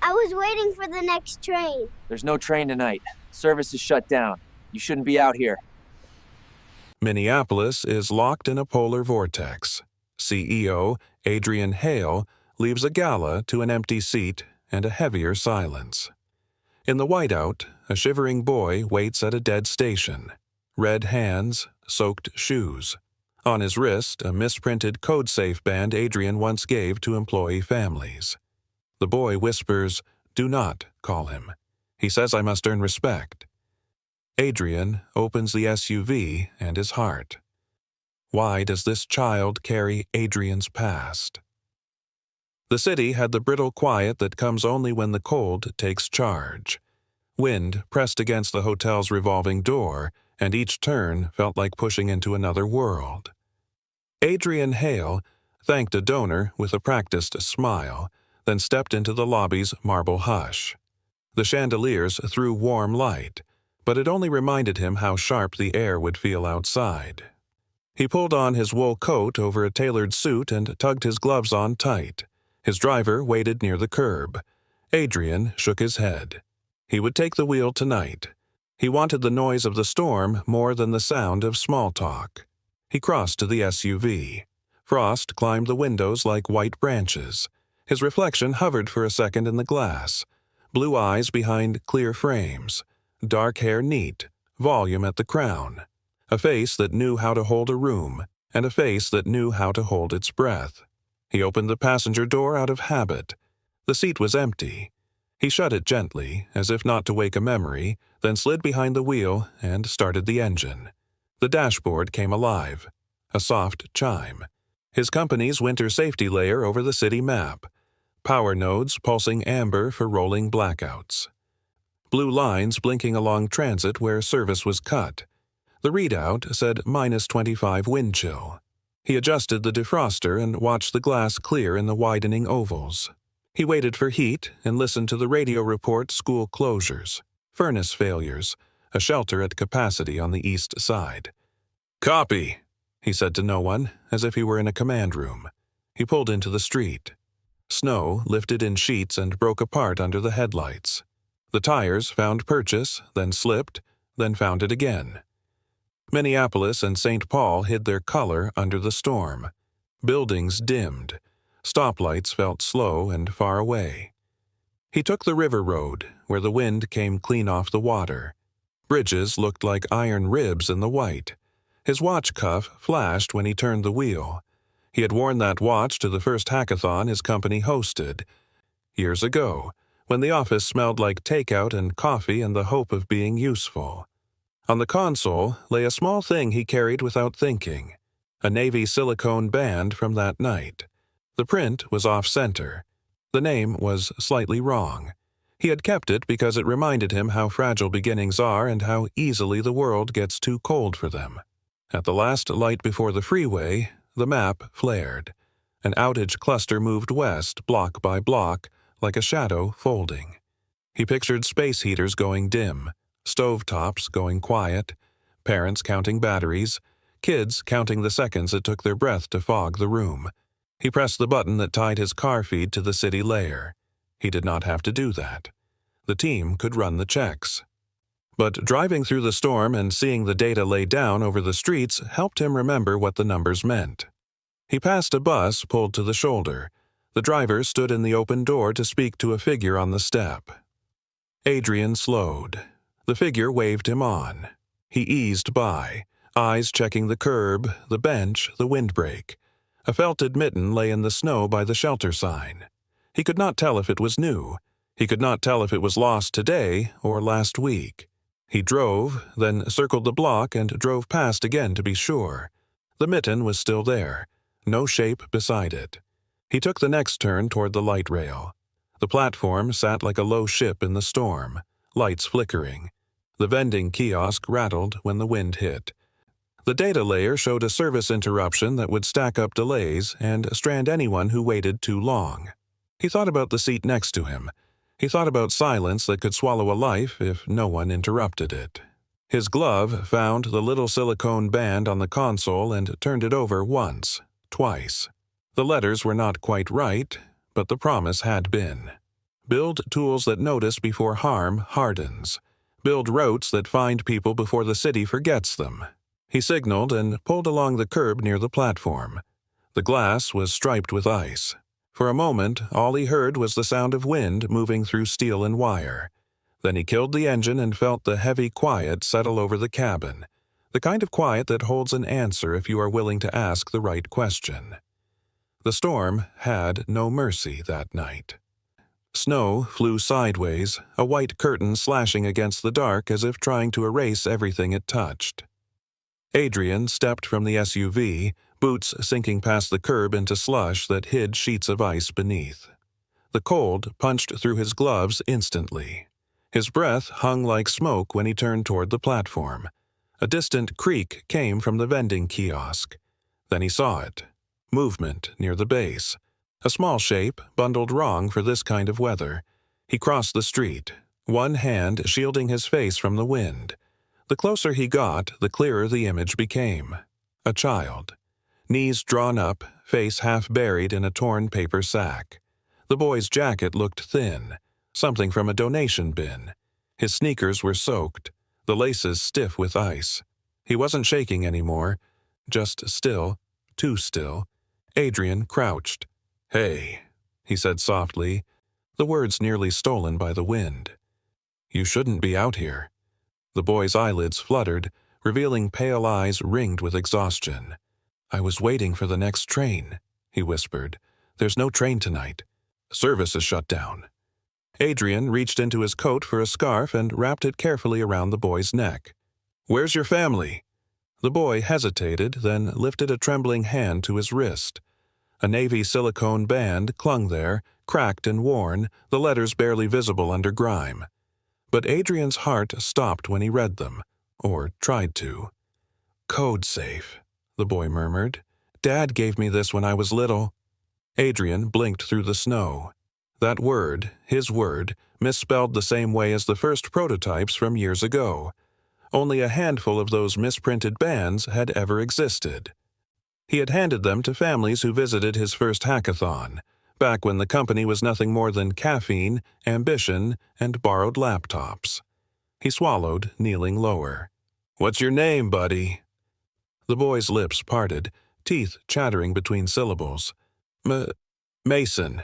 I was waiting for the next train. There's no train tonight. Service is shut down. You shouldn't be out here. Minneapolis is locked in a polar vortex. CEO Adrian Hale leaves a gala to an empty seat and a heavier silence. In the whiteout, a shivering boy waits at a dead station. Red hands, soaked shoes. On his wrist, a misprinted code-safe band Adrian once gave to employee families. The boy whispers, "Do not call him. He says I must earn respect." Adrian opens the SUV and his heart. Why does this child carry Adrian's past? The city had the brittle quiet that comes only when the cold takes charge. Wind pressed against the hotel's revolving door, and each turn felt like pushing into another world. Adrian Hale thanked a donor with a practiced smile, then stepped into the lobby's marble hush. The chandeliers threw warm light, but it only reminded him how sharp the air would feel outside. He pulled on his wool coat over a tailored suit and tugged his gloves on tight. His driver waited near the curb. Adrian shook his head. He would take the wheel tonight. He wanted the noise of the storm more than the sound of small talk. He crossed to the SUV. Frost climbed the windows like white branches. His reflection hovered for a second in the glass. Blue eyes behind clear frames. Dark hair neat, volume at the crown. A face that knew how to hold a room, and a face that knew how to hold its breath. He opened the passenger door out of habit. The seat was empty. He shut it gently, as if not to wake a memory, then slid behind the wheel and started the engine. The dashboard came alive. A soft chime. His company's winter safety layer over the city map. Power nodes pulsing amber for rolling blackouts. Blue lines blinking along transit where service was cut. The readout said -25 wind chill. He adjusted the defroster and watched the glass clear in the widening ovals. He waited for heat and listened to the radio report school closures, furnace failures, a shelter at capacity on the east side. "Copy," he said to no one, as if he were in a command room. He pulled into the street. Snow lifted in sheets and broke apart under the headlights. The tires found purchase, then slipped, then found it again. Minneapolis and St. Paul hid their color under the storm. Buildings dimmed. Stoplights felt slow and far away. He took the river road, where the wind came clean off the water. Bridges looked like iron ribs in the white. His watch cuff flashed when he turned the wheel. He had worn that watch to the first hackathon his company hosted. Years ago, when the office smelled like takeout and coffee and the hope of being useful. On the console lay a small thing he carried without thinking, a navy silicone band from that night. The print was off-center. The name was slightly wrong. He had kept it because it reminded him how fragile beginnings are and how easily the world gets too cold for them. At the last light before the freeway, the map flared. An outage cluster moved west, block by block, like a shadow folding. He pictured space heaters going dim, stovetops going quiet, parents counting batteries, kids counting the seconds it took their breath to fog the room. He pressed the button that tied his car feed to the city layer. He did not have to do that. The team could run the checks. But driving through the storm and seeing the data lay down over the streets helped him remember what the numbers meant. He passed a bus pulled to the shoulder. The driver stood in the open door to speak to a figure on the step. Adrian slowed. The figure waved him on. He eased by, eyes checking the curb, the bench, the windbreak. A felted mitten lay in the snow by the shelter sign. He could not tell if it was new. He could not tell if it was lost today or last week. He drove, then circled the block and drove past again to be sure. The mitten was still there, no shape beside it. He took the next turn toward the light rail. The platform sat like a low ship in the storm, lights flickering. The vending kiosk rattled when the wind hit. The data layer showed a service interruption that would stack up delays and strand anyone who waited too long. He thought about the seat next to him. He thought about silence that could swallow a life if no one interrupted it. His glove found the little silicone band on the console and turned it over once, twice. The letters were not quite right, but the promise had been. Build tools that notice before harm hardens. Build routes that find people before the city forgets them. He signaled and pulled along the curb near the platform. The glass was striped with ice. For a moment, all he heard was the sound of wind moving through steel and wire. Then he killed the engine and felt the heavy quiet settle over the cabin, the kind of quiet that holds an answer if you are willing to ask the right question. The storm had no mercy that night. Snow flew sideways, a white curtain slashing against the dark as if trying to erase everything it touched. Adrian stepped from the SUV, boots sinking past the curb into slush that hid sheets of ice beneath. The cold punched through his gloves instantly. His breath hung like smoke when he turned toward the platform. A distant creak came from the vending kiosk. Then he saw it. Movement near the base. A small shape, bundled wrong for this kind of weather. He crossed the street, one hand shielding his face from the wind. The closer he got, the clearer the image became. A child. Knees drawn up, face half buried in a torn paper sack. The boy's jacket looked thin, something from a donation bin. His sneakers were soaked, the laces stiff with ice. He wasn't shaking anymore, just still, too still. Adrian crouched. "Hey," he said softly, the words nearly stolen by the wind. "You shouldn't be out here." The boy's eyelids fluttered, revealing pale eyes ringed with exhaustion. "I was waiting for the next train," he whispered. "There's no train tonight. Service is shut down." Adrian reached into his coat for a scarf and wrapped it carefully around the boy's neck. "Where's your family?" The boy hesitated, then lifted a trembling hand to his wrist. A navy silicone band clung there, cracked and worn, the letters barely visible under grime. But Adrian's heart stopped when he read them, or tried to. "Code safe," the boy murmured. "Dad gave me this when I was little." Adrian blinked through the snow. That word, his word, misspelled the same way as the first prototypes from years ago. Only a handful of those misprinted bands had ever existed. He had handed them to families who visited his first hackathon, back when the company was nothing more than caffeine, ambition, and borrowed laptops. He swallowed, kneeling lower. "What's your name, buddy?" The boy's lips parted, teeth chattering between syllables. Mason.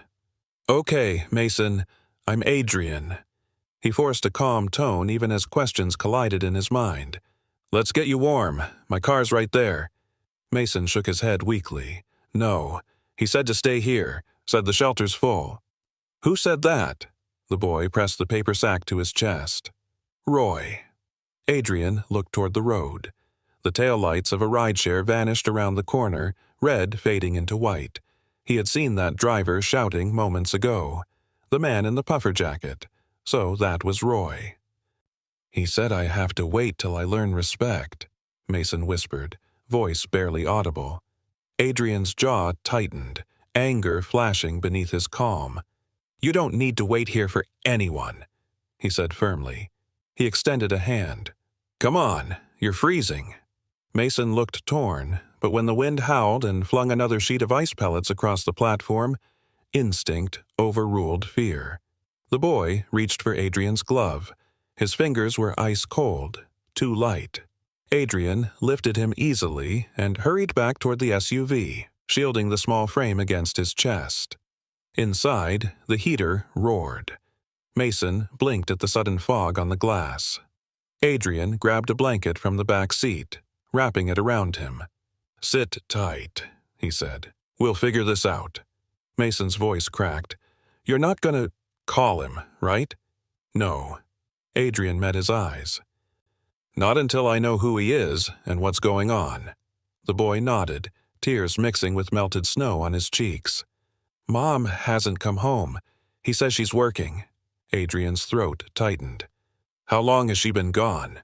"Okay, Mason. I'm Adrian." He forced a calm tone even as questions collided in his mind. "Let's get you warm. My car's right there." Mason shook his head weakly. "No. He said to stay here. Said the shelter's full." "Who said that?" The boy pressed the paper sack to his chest. "Roy." Adrian looked toward the road. The taillights of a rideshare vanished around the corner, red fading into white. He had seen that driver shouting moments ago. The man in the puffer jacket. So that was Roy. "He said I have to wait till I learn respect," Mason whispered, voice barely audible. Adrian's jaw tightened, anger flashing beneath his calm. "You don't need to wait here for anyone," he said firmly. He extended a hand. "Come on, you're freezing." Mason looked torn, but when the wind howled and flung another sheet of ice pellets across the platform, instinct overruled fear. The boy reached for Adrian's glove. His fingers were ice cold, too light. Adrian lifted him easily and hurried back toward the SUV, shielding the small frame against his chest. Inside, the heater roared. Mason blinked at the sudden fog on the glass. Adrian grabbed a blanket from the back seat, wrapping it around him. "Sit tight," he said. "We'll figure this out." Mason's voice cracked. "You're not gonna call him, right?" "No." Adrian met his eyes. "Not until I know who he is and what's going on." The boy nodded, tears mixing with melted snow on his cheeks. "Mom hasn't come home. He says she's working." Adrian's throat tightened. "How long has she been gone?"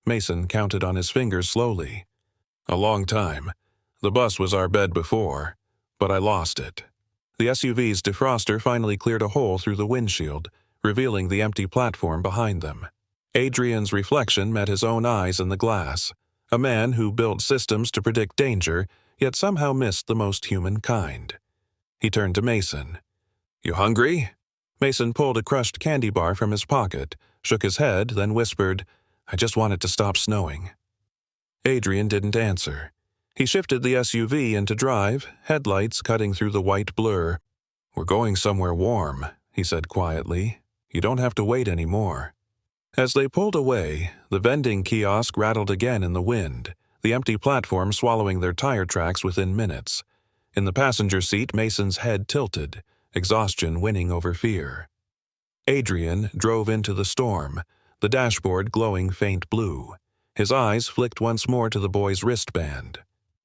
Mason counted on his fingers slowly. "A long time. The bus was our bed before, but I lost it." The SUV's defroster finally cleared a hole through the windshield, revealing the empty platform behind them. Adrian's reflection met his own eyes in the glass, a man who built systems to predict danger, yet somehow missed the most human kind. He turned to Mason. "You hungry?" Mason pulled a crushed candy bar from his pocket, shook his head, then whispered, "I just want it to stop snowing." Adrian didn't answer. He shifted the SUV into drive, headlights cutting through the white blur. "We're going somewhere warm," he said quietly. "You don't have to wait anymore." As they pulled away, the vending kiosk rattled again in the wind, the empty platform swallowing their tire tracks within minutes. In the passenger seat, Mason's head tilted, exhaustion winning over fear. Adrian drove into the storm, the dashboard glowing faint blue. His eyes flicked once more to the boy's wristband.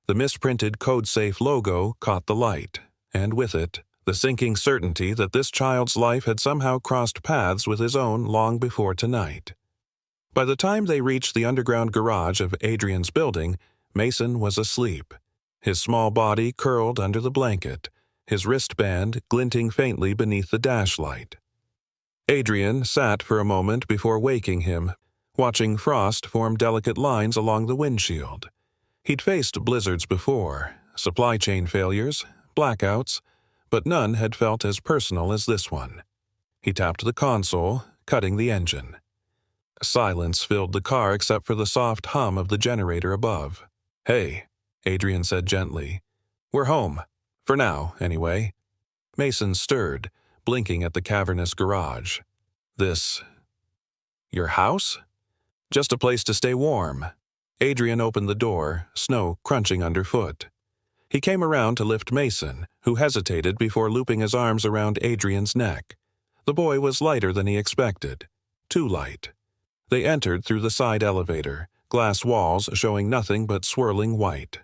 The misprinted code-safe logo caught the light, and with it, the sinking certainty that this child's life had somehow crossed paths with his own long before tonight. By the time they reached the underground garage of Adrian's building, Mason was asleep, his small body curled under the blanket, his wristband glinting faintly beneath the dash light. Adrian sat for a moment before waking him, watching frost form delicate lines along the windshield. He'd faced blizzards before, supply chain failures, blackouts, but none had felt as personal as this one. He tapped the console, cutting the engine. Silence filled the car except for the soft hum of the generator above. "Hey," Adrian said gently. "We're home. For now, anyway." Mason stirred, blinking at the cavernous garage. "This... your house?" "Just a place to stay warm." Adrian opened the door, snow crunching underfoot. He came around to lift Mason, who hesitated before looping his arms around Adrian's neck. The boy was lighter than he expected. Too light. They entered through the side elevator, glass walls showing nothing but swirling white.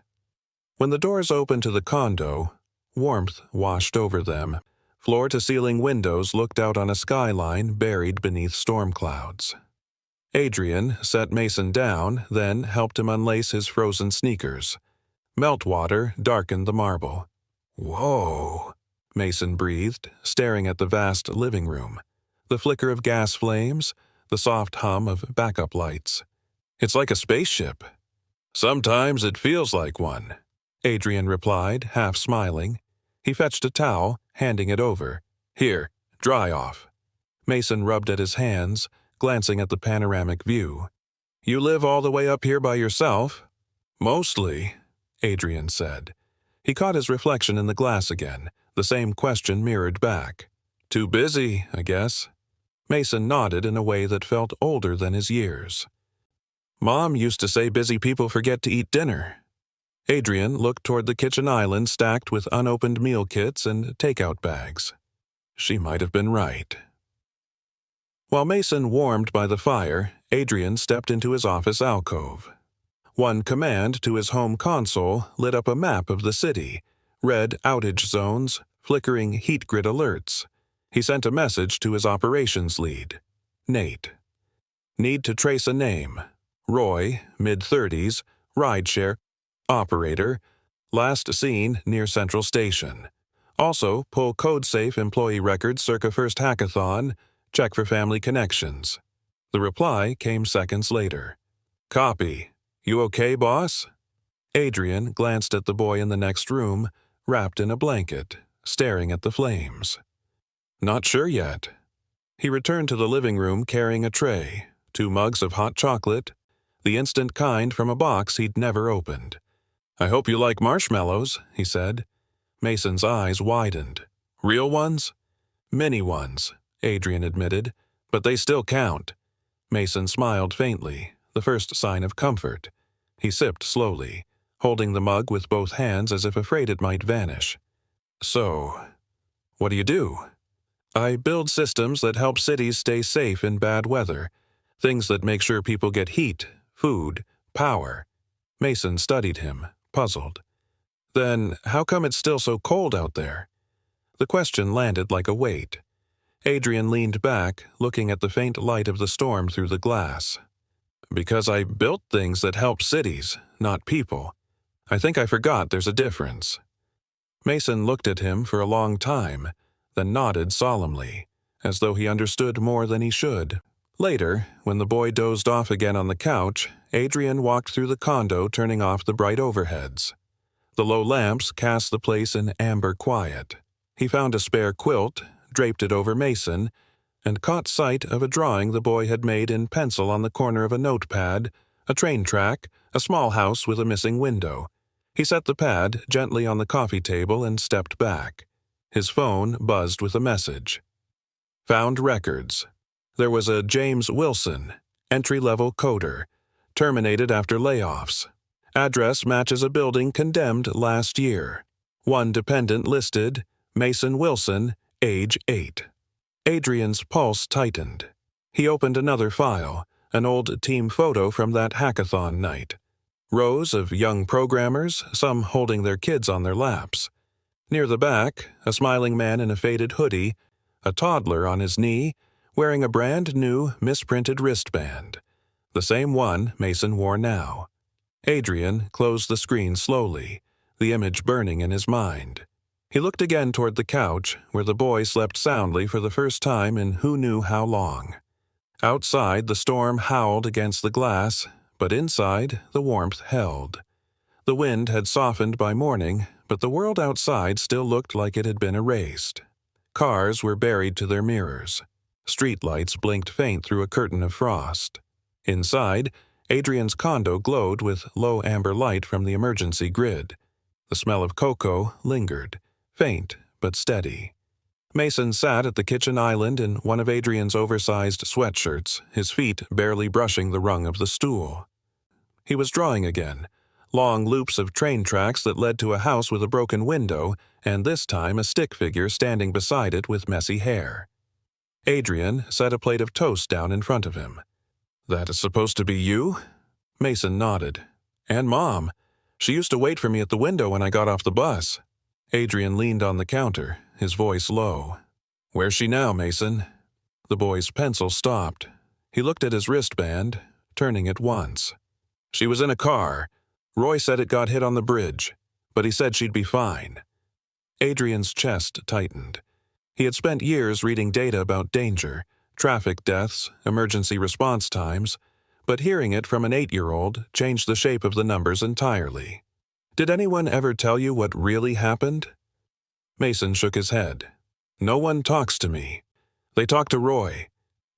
When the doors opened to the condo, warmth washed over them. Floor-to-ceiling windows looked out on a skyline buried beneath storm clouds. Adrian set Mason down, then helped him unlace his frozen sneakers. Meltwater darkened the marble. "Whoa," Mason breathed, staring at the vast living room. The flicker of gas flames, the soft hum of backup lights. "It's like a spaceship." "Sometimes it feels like one," Adrian replied, half smiling. He fetched a towel, handing it over. "Here, dry off." Mason rubbed at his hands, glancing at the panoramic view. "You live all the way up here by yourself?" "Mostly," Adrian said. He caught his reflection in the glass again, the same question mirrored back. "Too busy, I guess." Mason nodded in a way that felt older than his years. "Mom used to say busy people forget to eat dinner." Adrian looked toward the kitchen island stacked with unopened meal kits and takeout bags. She might have been right. While Mason warmed by the fire, Adrian stepped into his office alcove. One command to his home console lit up a map of the city, red outage zones, flickering heat grid alerts. He sent a message to his operations lead, Nate. "Need to trace a name. Roy, mid-30s, rideshare, operator, last seen near Central Station. Also, pull code-safe employee records circa first hackathon, check for family connections." The reply came seconds later. "Copy. You okay, boss?" Adrian glanced at the boy in the next room, wrapped in a blanket, staring at the flames. "Not sure yet." He returned to the living room carrying a tray, 2 mugs of hot chocolate, the instant kind from a box he'd never opened. "I hope you like marshmallows," he said. Mason's eyes widened. "Real ones?" "Mini ones," Adrian admitted, "but they still count." Mason smiled faintly, the first sign of comfort. He sipped slowly, holding the mug with both hands as if afraid it might vanish. "So, what do you do?" "I build systems that help cities stay safe in bad weather, things that make sure people get heat, food, power." Mason studied him, puzzled. "Then how come it's still so cold out there?" The question landed like a weight. Adrian leaned back, looking at the faint light of the storm through the glass. "Because I built things that help cities, not people. I think I forgot there's a difference." Mason looked at him for a long time, then nodded solemnly, as though he understood more than he should. Later, when the boy dozed off again on the couch, Adrian walked through the condo turning off the bright overheads. The low lamps cast the place in amber quiet. He found a spare quilt, draped it over Mason, and caught sight of a drawing the boy had made in pencil on the corner of a notepad, a train track, a small house with a missing window. He set the pad gently on the coffee table and stepped back. His phone buzzed with a message. Found records. There was a James Wilson, entry-level coder, terminated after layoffs. Address matches a building condemned last year. One dependent listed, Mason Wilson, age 8. Adrian's pulse tightened. He opened another file, an old team photo from that hackathon night. Rows of young programmers, some holding their kids on their laps. Near the back, a smiling man in a faded hoodie, a toddler on his knee, wearing a brand-new, misprinted wristband. The same one Mason wore now. Adrian closed the screen slowly, the image burning in his mind. He looked again toward the couch, where the boy slept soundly for the first time in who knew how long. Outside, the storm howled against the glass, but inside, the warmth held. The wind had softened by morning, but the world outside still looked like it had been erased. Cars were buried to their mirrors. Streetlights blinked faint through a curtain of frost. Inside, Adrian's condo glowed with low amber light from the emergency grid. The smell of cocoa lingered, faint but steady. Mason sat at the kitchen island in one of Adrian's oversized sweatshirts, his feet barely brushing the rung of the stool. He was drawing again, long loops of train tracks that led to a house with a broken window, and this time a stick figure standing beside it with messy hair. Adrian set a plate of toast down in front of him. "That is supposed to be you?" Mason nodded. "And Mom. She used to wait for me at the window when I got off the bus." Adrian leaned on the counter, his voice low. "Where's she now, Mason?" The boy's pencil stopped. He looked at his wristband, turning it once. "She was in a car. Roy said it got hit on the bridge, but he said she'd be fine." Adrian's chest tightened. He had spent years reading data about danger, traffic deaths, emergency response times, but hearing it from an 8-year-old changed the shape of the numbers entirely. "Did anyone ever tell you what really happened?" Mason shook his head. "No one talks to me. They talk to Roy."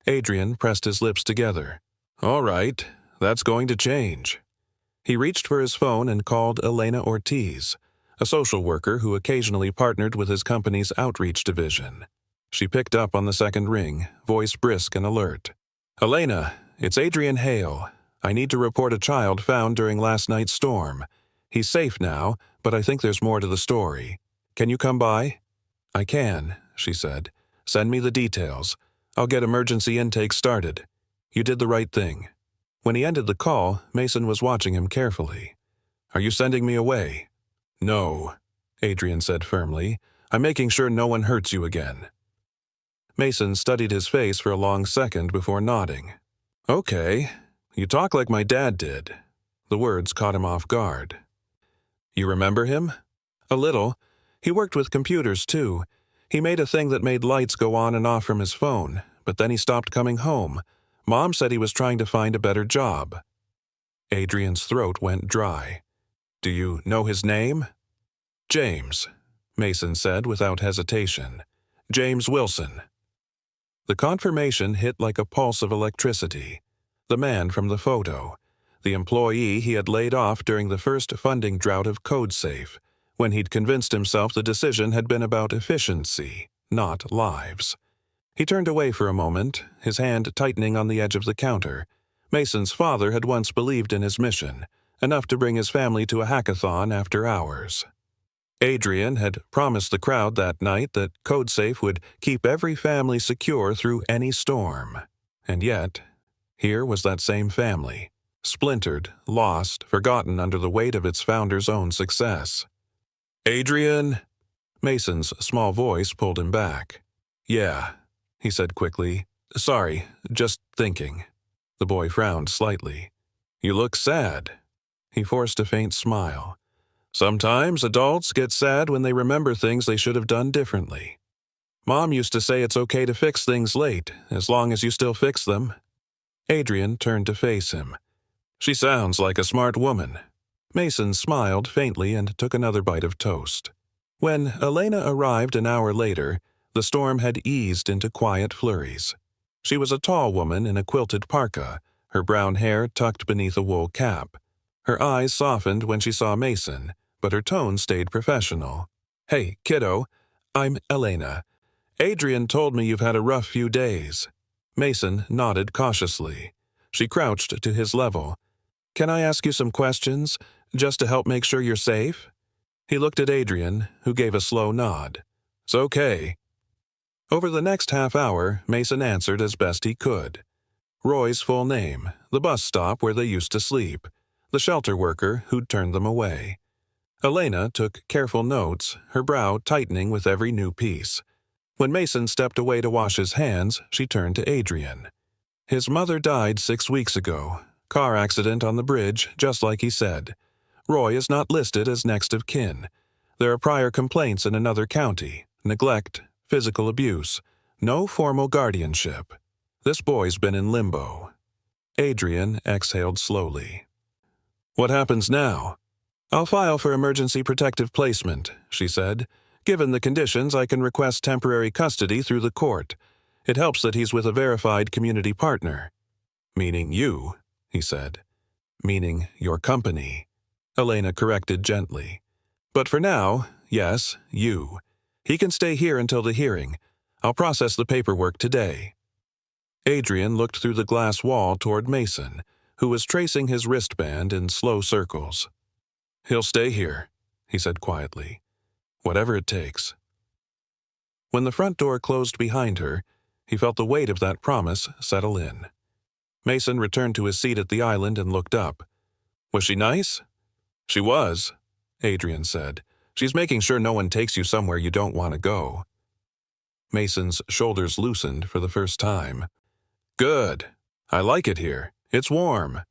Adrian pressed his lips together. "All right, that's going to change." He reached for his phone and called Elena Ortiz, a social worker who occasionally partnered with his company's outreach division. She picked up on the second ring, voice brisk and alert. "Elena, it's Adrian Hale. I need to report a child found during last night's storm. He's safe now, but I think there's more to the story. Can you come by?" "I can," she said. "Send me the details. I'll get emergency intake started. You did the right thing." When he ended the call, Mason was watching him carefully. "Are you sending me away?" "No," Adrian said firmly. "I'm making sure no one hurts you again." Mason studied his face for a long second before nodding. "Okay. You talk like my dad did." The words caught him off guard. "You remember him?" "A little. He worked with computers, too. He made a thing that made lights go on and off from his phone, but then he stopped coming home. Mom said he was trying to find a better job." Adrian's throat went dry. "Do you know his name?" "James," Mason said without hesitation. "James Wilson." The confirmation hit like a pulse of electricity. The man from the photo. The employee he had laid off during the first funding drought of CodeSafe, when he'd convinced himself the decision had been about efficiency, not lives. He turned away for a moment, his hand tightening on the edge of the counter. Mason's father had once believed in his mission, enough to bring his family to a hackathon after hours. Adrian had promised the crowd that night that CodeSafe would keep every family secure through any storm. And yet, here was that same family, splintered, lost, forgotten under the weight of its founder's own success. "Adrian?" Mason's small voice pulled him back. "Yeah," he said quickly. "Sorry, just thinking." The boy frowned slightly. "You look sad." He forced a faint smile. "Sometimes adults get sad when they remember things they should have done differently. Mom used to say it's okay to fix things late, as long as you still fix them." Adrian turned to face him. "She sounds like a smart woman." Mason smiled faintly and took another bite of toast. When Elena arrived an hour later, The storm had eased into quiet flurries. She was a tall woman in a quilted parka, her brown hair tucked beneath a wool cap. Her eyes softened when she saw Mason, but her tone stayed professional. "Hey, kiddo, I'm Elena. Adrian told me you've had a rough few days." Mason nodded cautiously. She crouched to his level. "Can I ask you some questions, just to help make sure you're safe?" He looked at Adrian, who gave a slow nod. "It's okay." Over the next half hour, Mason answered as best he could. Roy's full name, the bus stop where they used to sleep, the shelter worker who'd turned them away. Elena took careful notes, her brow tightening with every new piece. When Mason stepped away to wash his hands, she turned to Adrian. "His mother died 6 weeks ago. Car accident on the bridge, just like he said. Roy is not listed as next of kin. There are prior complaints in another county, neglect, physical abuse, no formal guardianship. This boy's been in limbo." Adrian exhaled slowly. "What happens now?" "I'll file for emergency protective placement," she said. "Given the conditions, I can request temporary custody through the court. It helps that he's with a verified community partner." "Meaning you," he said. "Meaning your company," Elena corrected gently. "But for now, yes, you. He can stay here until the hearing. I'll process the paperwork today." Adrian looked through the glass wall toward Mason, who was tracing his wristband in slow circles. "He'll stay here," he said quietly. "Whatever it takes." When the front door closed behind her, he felt the weight of that promise settle in. Mason returned to his seat at the island and looked up. "Was she nice?" "She was," Adrian said. "She's making sure no one takes you somewhere you don't want to go." Mason's shoulders loosened for the first time. "Good. I like it here. It's warm."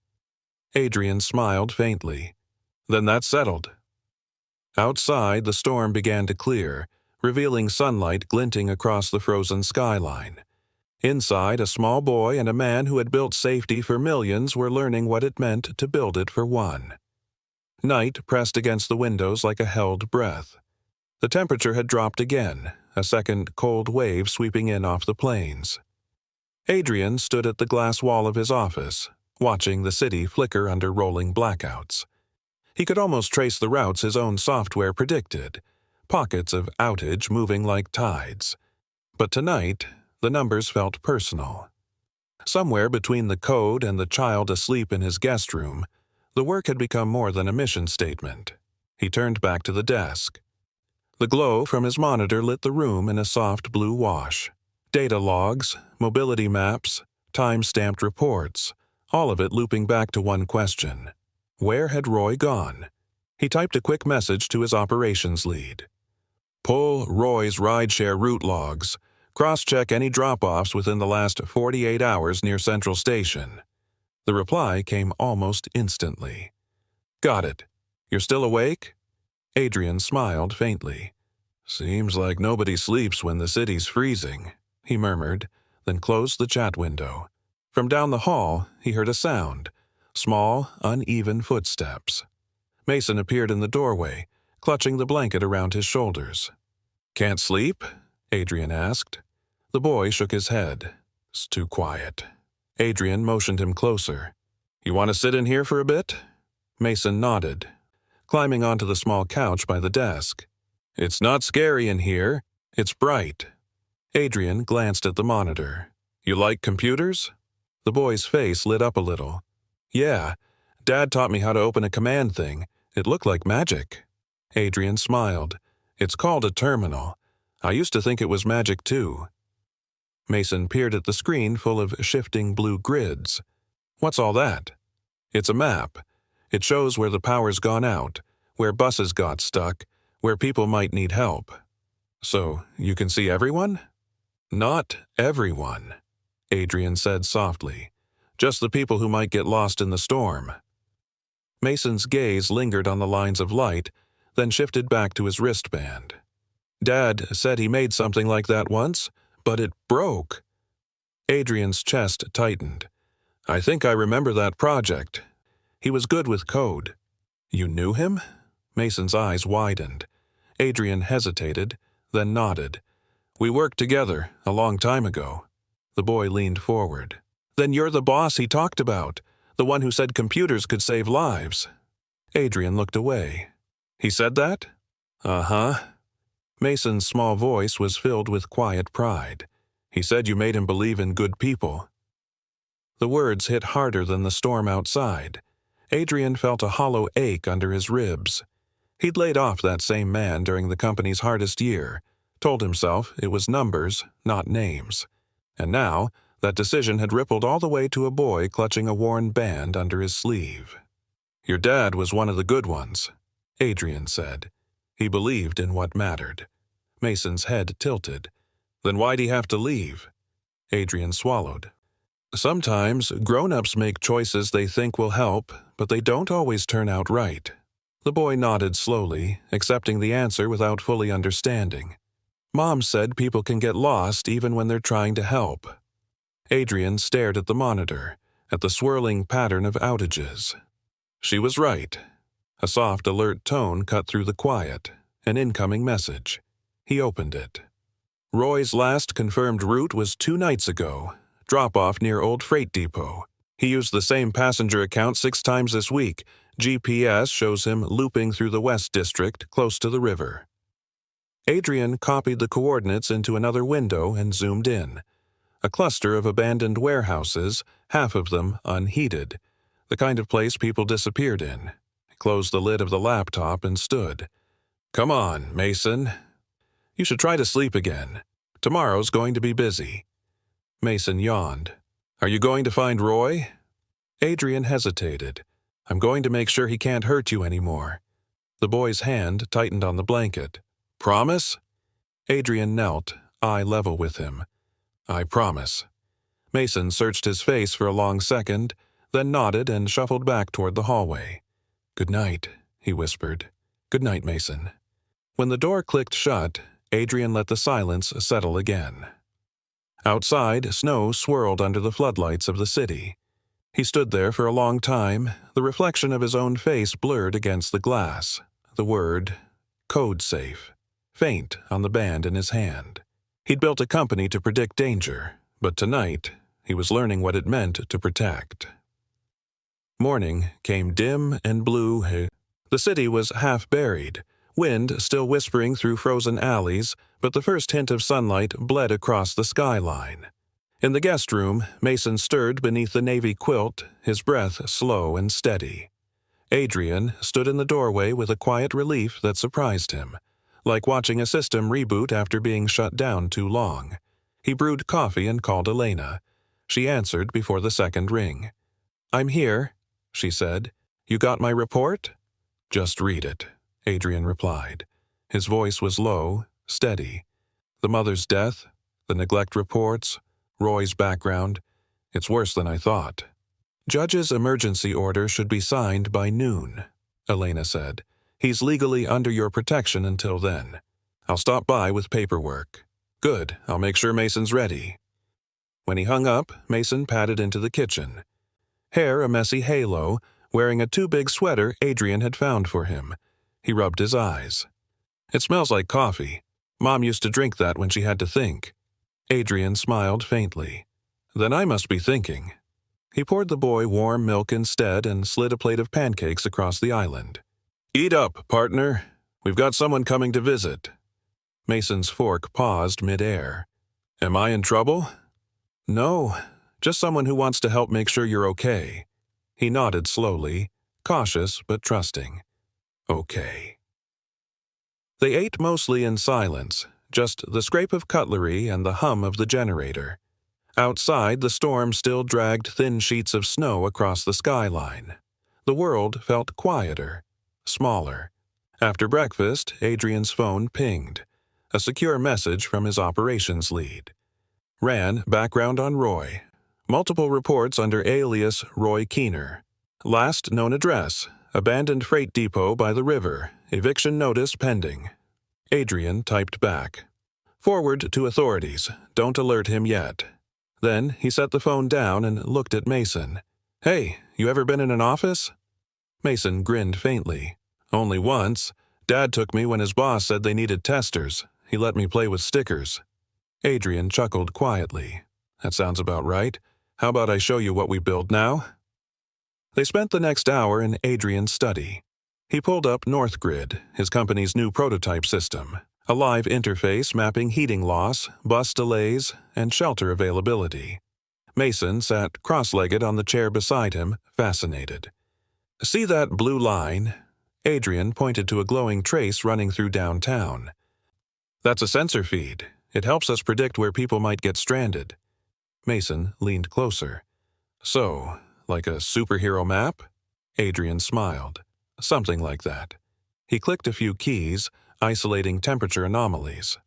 Adrian smiled faintly. "Then that's settled." Outside, the storm began to clear, revealing sunlight glinting across the frozen skyline. Inside, a small boy and a man who had built safety for millions were learning what it meant to build it for one. Night pressed against the windows like a held breath. The temperature had dropped again, a second cold wave sweeping in off the plains. Adrian stood at the glass wall of his office, watching the city flicker under rolling blackouts. He could almost trace the routes his own software predicted, pockets of outage moving like tides. But tonight, the numbers felt personal. Somewhere between the code and the child asleep in his guest room, the work had become more than a mission statement. He turned back to the desk. The glow from his monitor lit the room in a soft blue wash. Data logs, mobility maps, time-stamped reports, all of it looping back to one question. Where had Roy gone? He typed a quick message to his operations lead. "Pull Roy's rideshare route logs. Cross-check any drop-offs within the last 48 hours near Central Station." The reply came almost instantly. "Got it. You're still awake?" Adrian smiled faintly. "Seems like nobody sleeps when the city's freezing," he murmured, then closed the chat window. From down the hall, he heard a sound. Small, uneven footsteps. Mason appeared in the doorway, clutching the blanket around his shoulders. "Can't sleep?" Adrian asked. The boy shook his head. "It's too quiet." Adrian motioned him closer. "You want to sit in here for a bit?" Mason nodded, climbing onto the small couch by the desk. "It's not scary in here. It's bright." Adrian glanced at the monitor. "You like computers?" The boy's face lit up a little. "Yeah, Dad taught me how to open a command thing. It looked like magic." Adrian smiled. "It's called a terminal. I used to think it was magic too." Mason peered at the screen full of shifting blue grids. "What's all that?" "It's a map. It shows where the power's gone out, where buses got stuck, where people might need help." "So, you can see everyone?" "Not everyone," Adrian said softly. "Just the people who might get lost in the storm." Mason's gaze lingered on the lines of light, then shifted back to his wristband. "Dad said he made something like that once, but it broke." Adrian's chest tightened. "I think I remember that project. He was good with code." "You knew him?" Mason's eyes widened. Adrian hesitated, then nodded. We worked together a long time ago. The boy leaned forward. Then you're the boss he talked about, the one who said computers could save lives. Adrian looked away. He said that? Uh-huh. Mason's small voice was filled with quiet pride. He said you made him believe in good people. The words hit harder than the storm outside. Adrian felt a hollow ache under his ribs. He'd laid off that same man during the company's hardest year, told himself it was numbers, not names. And now, that decision had rippled all the way to a boy clutching a worn band under his sleeve. Your dad was one of the good ones, Adrian said. He believed in what mattered. Mason's head tilted. Then why'd he have to leave? Adrian swallowed. Sometimes grown-ups make choices they think will help, but they don't always turn out right. The boy nodded slowly, accepting the answer without fully understanding. Mom said people can get lost even when they're trying to help. Adrian stared at the monitor, at the swirling pattern of outages. She was right. A soft, alert tone cut through the quiet, an incoming message. He opened it. Roy's last confirmed route was 2 nights ago, drop-off near Old Freight Depot. He used the same passenger account 6 times this week. GPS shows him looping through the West District, close to the river. Adrian copied the coordinates into another window and zoomed in. A cluster of abandoned warehouses, half of them unheated, the kind of place people disappeared in. He closed the lid of the laptop and stood. Come on, Mason. You should try to sleep again. Tomorrow's going to be busy. Mason yawned. Are you going to find Roy? Adrian hesitated. I'm going to make sure he can't hurt you anymore. The boy's hand tightened on the blanket. Promise? Adrian knelt, eye level with him. I promise. Mason searched his face for a long second, then nodded and shuffled back toward the hallway. Good night, he whispered. Good night, Mason. When the door clicked shut, Adrian let the silence settle again. Outside, snow swirled under the floodlights of the city. He stood there for a long time, the reflection of his own face blurred against the glass. The word, code safe, faint on the band in his hand. He'd built a company to predict danger, but tonight he was learning what it meant to protect. Morning came dim and blue. The city was half buried, wind still whispering through frozen alleys, but the first hint of sunlight bled across the skyline. In the guest room, Mason stirred beneath the navy quilt, his breath slow and steady. Adrian stood in the doorway with a quiet relief that surprised him, like watching a system reboot after being shut down too long. He brewed coffee and called Elena. She answered before the second ring. I'm here, she said. You got my report? Just read it, Adrian replied. His voice was low, steady. The mother's death, the neglect reports, Roy's background. It's worse than I thought. Judge's emergency order should be signed by noon, Elena said. He's legally under your protection until then. I'll stop by with paperwork. Good, I'll make sure Mason's ready. When he hung up, Mason padded into the kitchen. Hair a messy halo, wearing a too-big sweater Adrian had found for him. He rubbed his eyes. It smells like coffee. Mom used to drink that when she had to think. Adrian smiled faintly. Then I must be thinking. He poured the boy warm milk instead and slid a plate of pancakes across the island. Eat up, partner. We've got someone coming to visit. Mason's fork paused mid-air. Am I in trouble? No, just someone who wants to help make sure you're okay. He nodded slowly, cautious but trusting. Okay. They ate mostly in silence, just the scrape of cutlery and the hum of the generator. Outside, the storm still dragged thin sheets of snow across the skyline. The world felt quieter, smaller. After breakfast, Adrian's phone pinged. A secure message from his operations lead. Ran background on Roy. Multiple reports under alias Roy Keener. Last known address, abandoned freight depot by the river, eviction notice pending. Adrian typed back. Forward to authorities, don't alert him yet. Then he set the phone down and looked at Mason. Hey, you ever been in an office? Mason grinned faintly. Only once. Dad took me when his boss said they needed testers. He let me play with stickers. Adrian chuckled quietly. That sounds about right. How about I show you what we build now? They spent the next hour in Adrian's study. He pulled up Northgrid, his company's new prototype system, a live interface mapping heating loss, bus delays, and shelter availability. Mason sat cross-legged on the chair beside him, fascinated. See that blue line? Adrian pointed to a glowing trace running through downtown. That's a sensor feed. It helps us predict where people might get stranded. Mason leaned closer. So, like a superhero map? Adrian smiled. Something like that. He clicked a few keys, isolating temperature anomalies.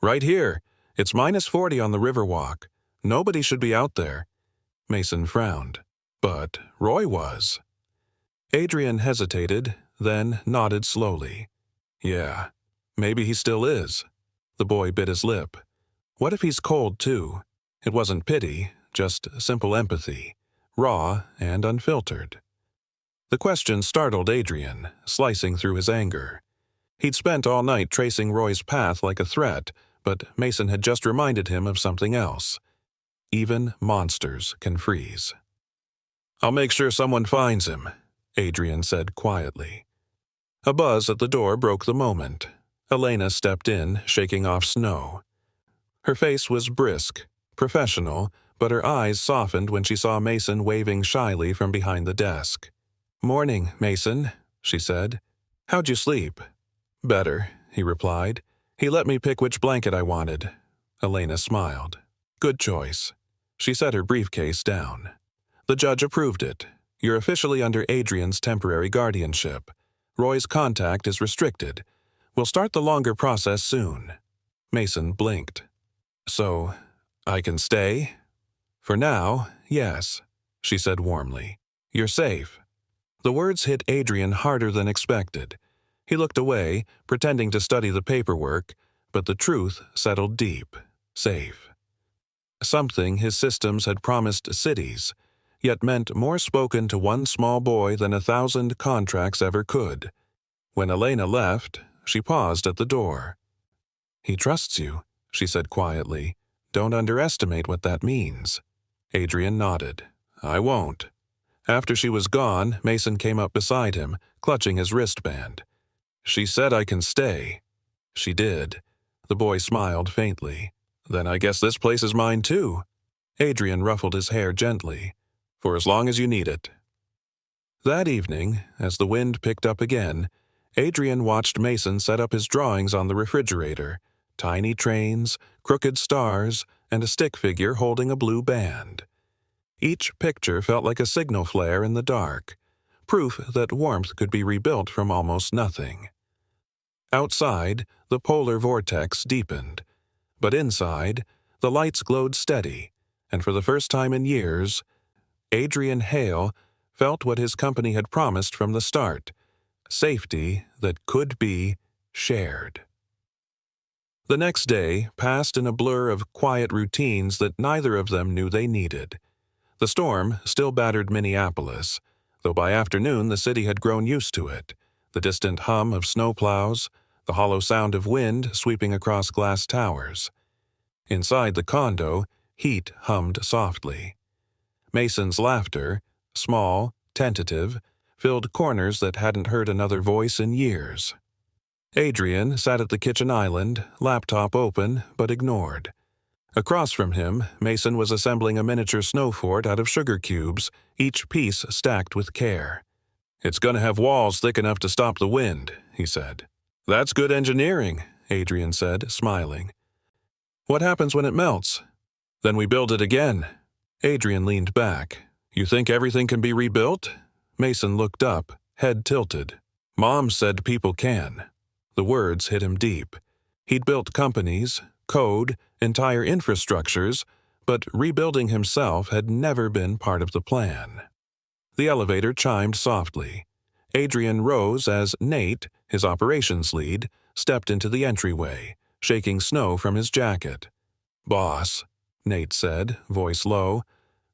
Right here. It's -40 on the Riverwalk. Nobody should be out there. Mason frowned. But Roy was. Adrian hesitated, then nodded slowly. Yeah, maybe he still is. The boy bit his lip. What if he's cold, too? It wasn't pity, just simple empathy, raw and unfiltered. The question startled Adrian, slicing through his anger. He'd spent all night tracing Roy's path like a threat, but Mason had just reminded him of something else. Even monsters can freeze. I'll make sure someone finds him, Adrian said quietly. A buzz at the door broke the moment. Elena stepped in, shaking off snow. Her face was brisk, professional, but her eyes softened when she saw Mason waving shyly from behind the desk. Morning, Mason, she said. How'd you sleep? Better, he replied. He let me pick which blanket I wanted. Elena smiled. Good choice. She set her briefcase down. The judge approved it. You're officially under Adrian's temporary guardianship. Roy's contact is restricted. We'll start the longer process soon. Mason blinked. So, I can stay? For now, yes, she said warmly. You're safe. The words hit Adrian harder than expected. He looked away, pretending to study the paperwork, but the truth settled deep. Safe. Something his systems had promised cities, yet meant more spoken to one small boy than 1,000 contracts ever could. When Elena left, she paused at the door. He trusts you, she said quietly. Don't underestimate what that means. Adrian nodded. I won't. After she was gone, Mason came up beside him, clutching his wristband. She said I can stay. She did. The boy smiled faintly. Then I guess this place is mine too. Adrian ruffled his hair gently. For as long as you need it. That evening, as the wind picked up again, Adrian watched Mason set up his drawings on the refrigerator. Tiny trains, crooked stars, and a stick figure holding a blue band. Each picture felt like a signal flare in the dark, proof that warmth could be rebuilt from almost nothing. Outside, the polar vortex deepened, but inside, the lights glowed steady, and for the first time in years, Adrian Hale felt what his company had promised from the start, safety that could be shared. The next day passed in a blur of quiet routines that neither of them knew they needed. The storm still battered Minneapolis, though by afternoon the city had grown used to it, the distant hum of snowplows, the hollow sound of wind sweeping across glass towers. Inside the condo, heat hummed softly. Mason's laughter, small, tentative, filled corners that hadn't heard another voice in years. Adrian sat at the kitchen island, laptop open but ignored. Across from him, Mason was assembling a miniature snow fort out of sugar cubes, each piece stacked with care. It's going to have walls thick enough to stop the wind, he said. That's good engineering, Adrian said, smiling. What happens when it melts? Then we build it again. Adrian leaned back. You think everything can be rebuilt? Mason looked up, head tilted. Mom said people can. The words hit him deep. He'd built companies, code, entire infrastructures, but rebuilding himself had never been part of the plan. The elevator chimed softly. Adrian rose as Nate, his operations lead, stepped into the entryway, shaking snow from his jacket. Boss, Nate said, voice low.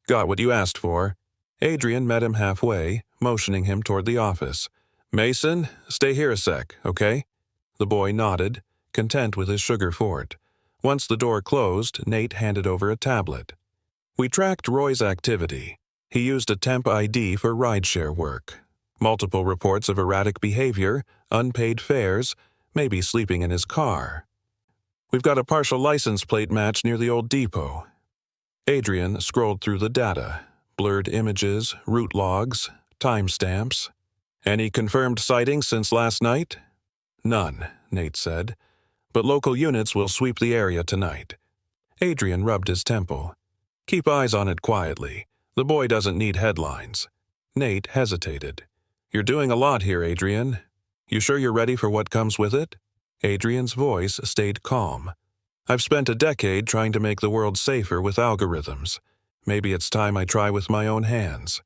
Got what you asked for. Adrian met him halfway, motioning him toward the office. Mason, stay here a sec, okay? The boy nodded, content with his sugar fort. Once the door closed, Nate handed over a tablet. We tracked Roy's activity. He used a temp ID for rideshare work. Multiple reports of erratic behavior, unpaid fares, maybe sleeping in his car. We've got a partial license plate match near the old depot. Adrian scrolled through the data, blurred images, route logs, timestamps. Any confirmed sightings since last night? None, Nate said, but local units will sweep the area tonight. Adrian rubbed his temple. Keep eyes on it quietly. The boy doesn't need headlines. Nate hesitated. You're doing a lot here, Adrian. You sure you're ready for what comes with it? Adrian's voice stayed calm. I've spent a decade trying to make the world safer with algorithms. Maybe it's time I try with my own hands.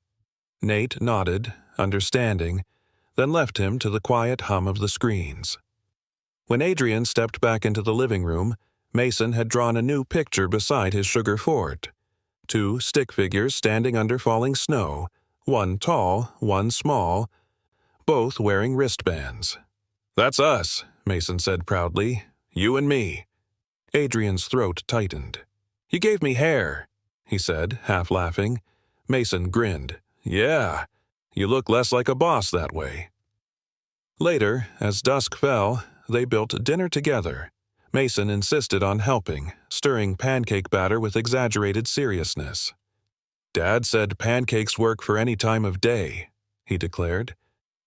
Nate nodded, understanding, then left him to the quiet hum of the screens. When Adrian stepped back into the living room, Mason had drawn a new picture beside his sugar fort. 2 stick figures standing under falling snow, one tall, one small, both wearing wristbands. That's us, Mason said proudly. You and me. Adrian's throat tightened. You gave me hair, he said, half laughing. Mason grinned. Yeah, you look less like a boss that way. Later, as dusk fell, they built dinner together. Mason insisted on helping, stirring pancake batter with exaggerated seriousness. Dad said pancakes work for any time of day, he declared.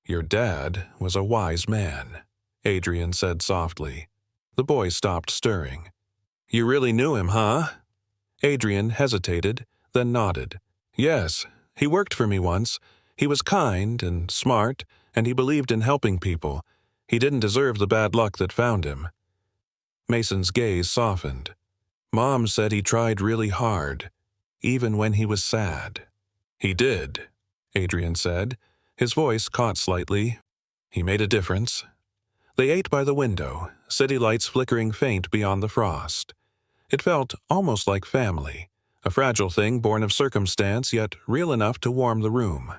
Your dad was a wise man, Adrian said softly. The boy stopped stirring. You really knew him, huh? Adrian hesitated, then nodded. Yes, he worked for me once. He was kind and smart, and he believed in helping people. He didn't deserve the bad luck that found him. Mason's gaze softened. Mom said he tried really hard, even when he was sad. He did, Adrian said. His voice caught slightly. He made a difference. They ate by the window, city lights flickering faint beyond the frost. It felt almost like family, a fragile thing born of circumstance yet real enough to warm the room.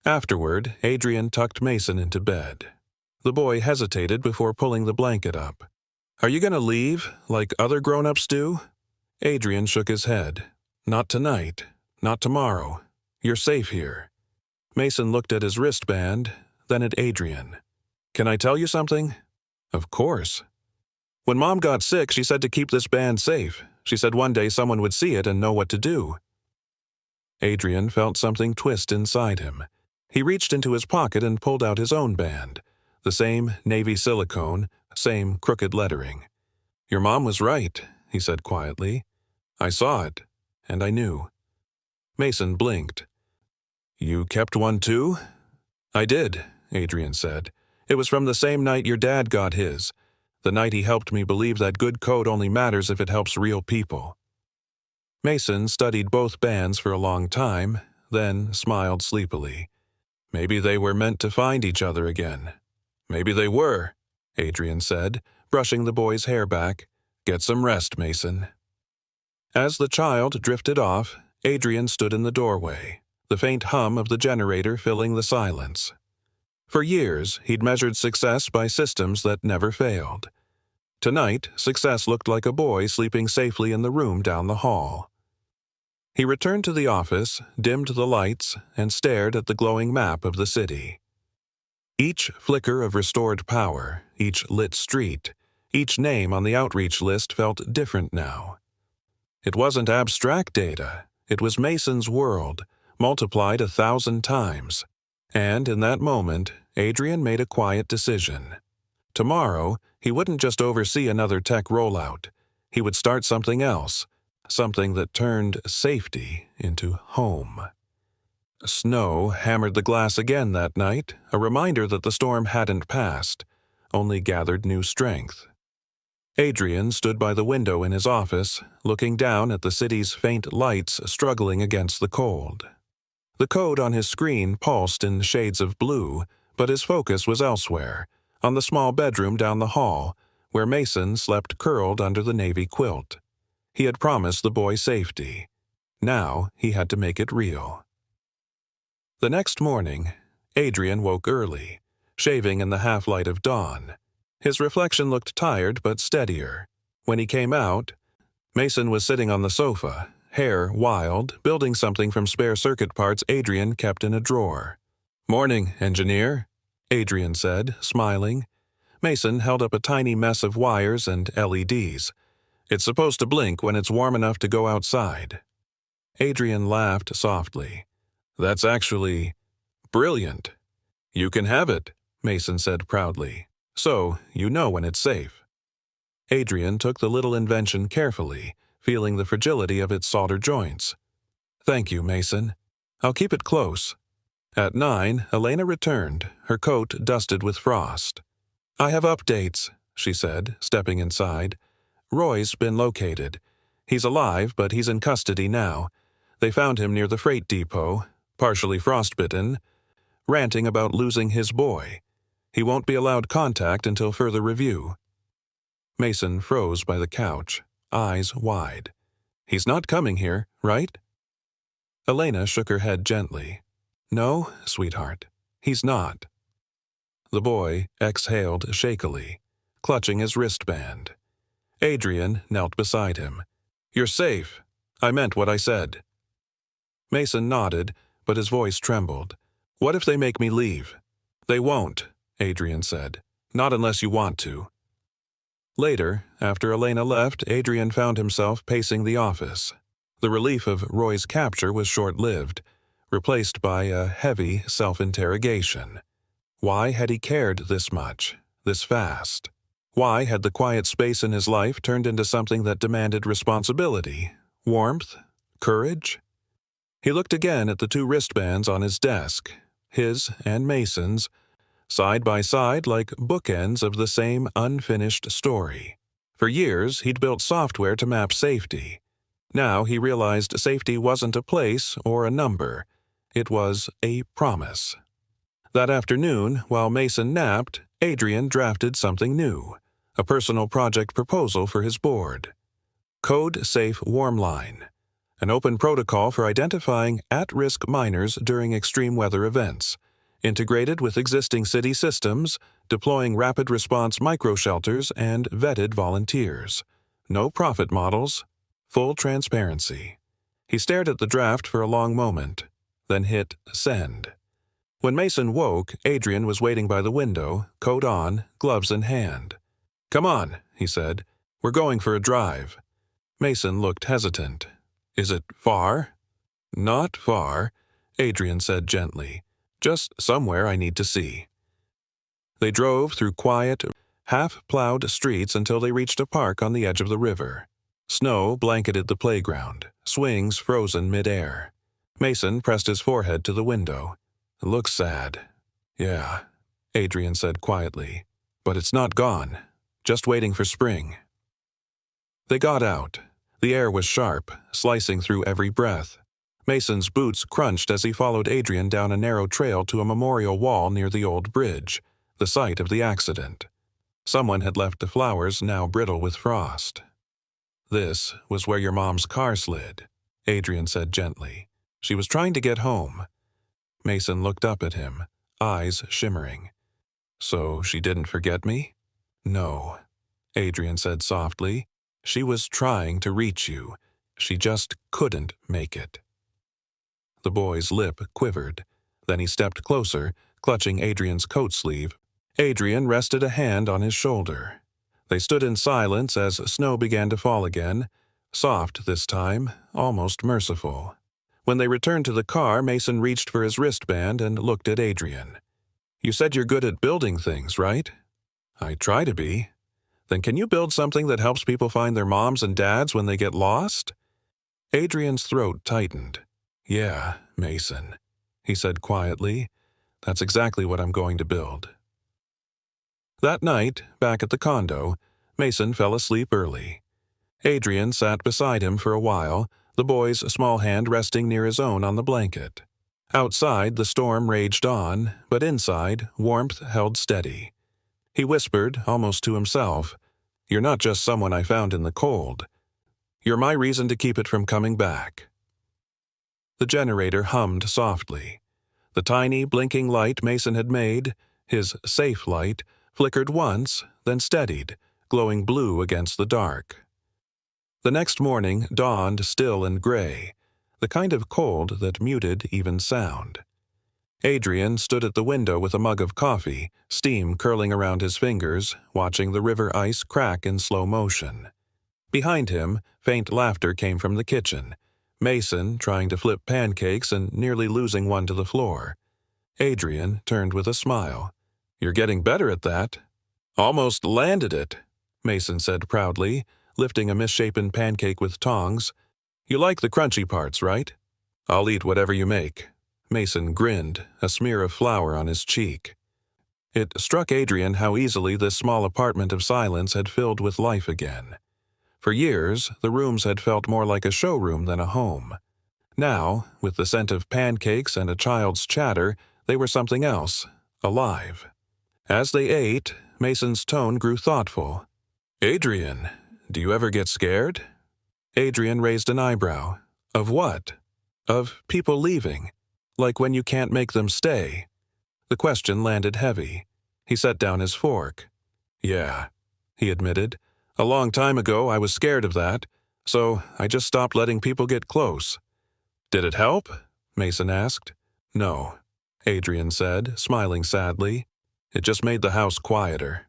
Afterward, Adrian tucked Mason into bed. The boy hesitated before pulling the blanket up. Are you going to leave, like other grown-ups do? Adrian shook his head. Not tonight. Not tomorrow. You're safe here. Mason looked at his wristband, then at Adrian. Can I tell you something? Of course. When Mom got sick, she said to keep this band safe. She said one day someone would see it and know what to do. Adrian felt something twist inside him. He reached into his pocket and pulled out his own band. The same navy silicone, same crooked lettering. Your mom was right, he said quietly. I saw it, and I knew. Mason blinked. You kept one too? I did, Adrian said. It was from the same night your dad got his. The night he helped me believe that good code only matters if it helps real people. Mason studied both bands for a long time, then smiled sleepily. Maybe they were meant to find each other again. Maybe they were, Adrian said, brushing the boy's hair back. Get some rest, Mason. As the child drifted off, Adrian stood in the doorway, the faint hum of the generator filling the silence. For years, he'd measured success by systems that never failed. Tonight, success looked like a boy sleeping safely in the room down the hall. He returned to the office, dimmed the lights, and stared at the glowing map of the city. Each flicker of restored power, each lit street, each name on the outreach list felt different now. It wasn't abstract data. It was Mason's world, multiplied 1,000 times. And in that moment, Adrian made a quiet decision. Tomorrow, he wouldn't just oversee another tech rollout. He would start something else, something that turned safety into home. Snow hammered the glass again that night, a reminder that the storm hadn't passed, only gathered new strength. Adrian stood by the window in his office, looking down at the city's faint lights struggling against the cold. The code on his screen pulsed in shades of blue, but his focus was elsewhere, on the small bedroom down the hall, where Mason slept curled under the navy quilt. He had promised the boy safety. Now he had to make it real. The next morning, Adrian woke early, shaving in the half-light of dawn. His reflection looked tired but steadier. When he came out, Mason was sitting on the sofa, hair wild, building something from spare circuit parts Adrian kept in a drawer. "Morning, engineer," Adrian said, smiling. Mason held up a tiny mess of wires and LEDs. "It's supposed to blink when it's warm enough to go outside." Adrian laughed softly. "That's actually brilliant." "You can have it," Mason said proudly. "So you know when it's safe." Adrian took the little invention carefully, feeling the fragility of its solder joints. "Thank you, Mason. I'll keep it close." At 9, Elena returned, her coat dusted with frost. "I have updates," she said, stepping inside. "Roy's been located. He's alive, but he's in custody now. They found him near the freight depot, partially frostbitten, ranting about losing his boy. He won't be allowed contact until further review." Mason froze by the couch, eyes wide. "He's not coming here, right?" Elena shook her head gently. "No, sweetheart, he's not." The boy exhaled shakily, clutching his wristband. Adrian knelt beside him. "You're safe. I meant what I said." Mason nodded, but his voice trembled. "What if they make me leave?" "They won't," Adrian said. "Not unless you want to." Later, after Elena left, Adrian found himself pacing the office. The relief of Roy's capture was short-lived, replaced by a heavy self-interrogation. Why had he cared this much, this fast? Why had the quiet space in his life turned into something that demanded responsibility, warmth, courage? He looked again at the 2 wristbands on his desk, his and Mason's, side by side like bookends of the same unfinished story. For years, he'd built software to map safety. Now he realized safety wasn't a place or a number. It was a promise. That afternoon, while Mason napped, Adrian drafted something new, a personal project proposal for his board. Code Safe Warm Line, an open protocol for identifying at-risk miners during extreme weather events, integrated with existing city systems, deploying rapid response micro-shelters and vetted volunteers. No profit models, full transparency. He stared at the draft for a long moment, then hit send. When Mason woke, Adrian was waiting by the window, coat on, gloves in hand. "Come on," he said. "We're going for a drive." Mason looked hesitant. "Is it far?" "Not far," Adrian said gently. "Just somewhere I need to see." They drove through quiet, half-plowed streets until they reached a park on the edge of the river. Snow blanketed the playground, swings frozen mid-air. Mason pressed his forehead to the window. "It looks sad." "Yeah," Adrian said quietly. "But it's not gone. Just waiting for spring." They got out. The air was sharp, slicing through every breath. Mason's boots crunched as he followed Adrian down a narrow trail to a memorial wall near the old bridge, the site of the accident. Someone had left the flowers now brittle with frost. "This was where your mom's car slid," Adrian said gently. "She was trying to get home." Mason looked up at him, eyes shimmering. "So she didn't forget me?" "No," Adrian said softly. "She was trying to reach you. She just couldn't make it." The boy's lip quivered. Then he stepped closer, clutching Adrian's coat sleeve. Adrian rested a hand on his shoulder. They stood in silence as snow began to fall again, soft this time, almost merciful. When they returned to the car, Mason reached for his wristband and looked at Adrian. "You said you're good at building things, right?" "I try to be." "Then can you build something that helps people find their moms and dads when they get lost?" Adrian's throat tightened. "Yeah, Mason," he said quietly. "That's exactly what I'm going to build." That night, back at the condo, Mason fell asleep early. Adrian sat beside him for a while, the boy's small hand resting near his own on the blanket. Outside, the storm raged on, but inside, warmth held steady. He whispered, almost to himself, "You're not just someone I found in the cold. You're my reason to keep it from coming back." The generator hummed softly. The tiny, blinking light Mason had made, his safe light, flickered once, then steadied, glowing blue against the dark. The next morning dawned still and gray, the kind of cold that muted even sound. Adrian stood at the window with a mug of coffee, steam curling around his fingers, watching the river ice crack in slow motion. Behind him, faint laughter came from the kitchen. Mason trying to flip pancakes and nearly losing one to the floor. Adrian turned with a smile. "You're getting better at that." "Almost landed it," Mason said proudly, lifting a misshapen pancake with tongs. "You like the crunchy parts, right?" "I'll eat whatever you make." Mason grinned, a smear of flour on his cheek. It struck Adrian how easily this small apartment of silence had filled with life again. For years, the rooms had felt more like a showroom than a home. Now, with the scent of pancakes and a child's chatter, they were something else, alive. As they ate, Mason's tone grew thoughtful. "Adrian, do you ever get scared?" Adrian raised an eyebrow. "Of what?" "Of people leaving. Like when you can't make them stay." The question landed heavy. He set down his fork. "Yeah," he admitted. "A long time ago I was scared of that, so I just stopped letting people get close." "Did it help?" Mason asked. "No," Adrian said, smiling sadly. "It just made the house quieter."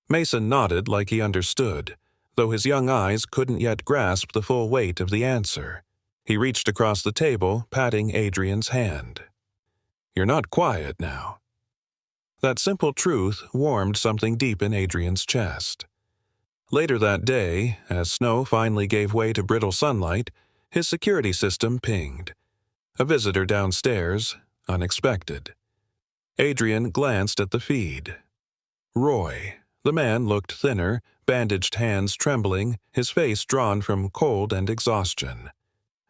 Mason nodded like he understood, though his young eyes couldn't yet grasp the full weight of the answer. He reached across the table, patting Adrian's hand. "You're not quiet now." That simple truth warmed something deep in Adrian's chest. Later that day, as snow finally gave way to brittle sunlight, his security system pinged. A visitor downstairs, unexpected. Adrian glanced at the feed. Roy. The man looked thinner, bandaged hands trembling, his face drawn from cold and exhaustion.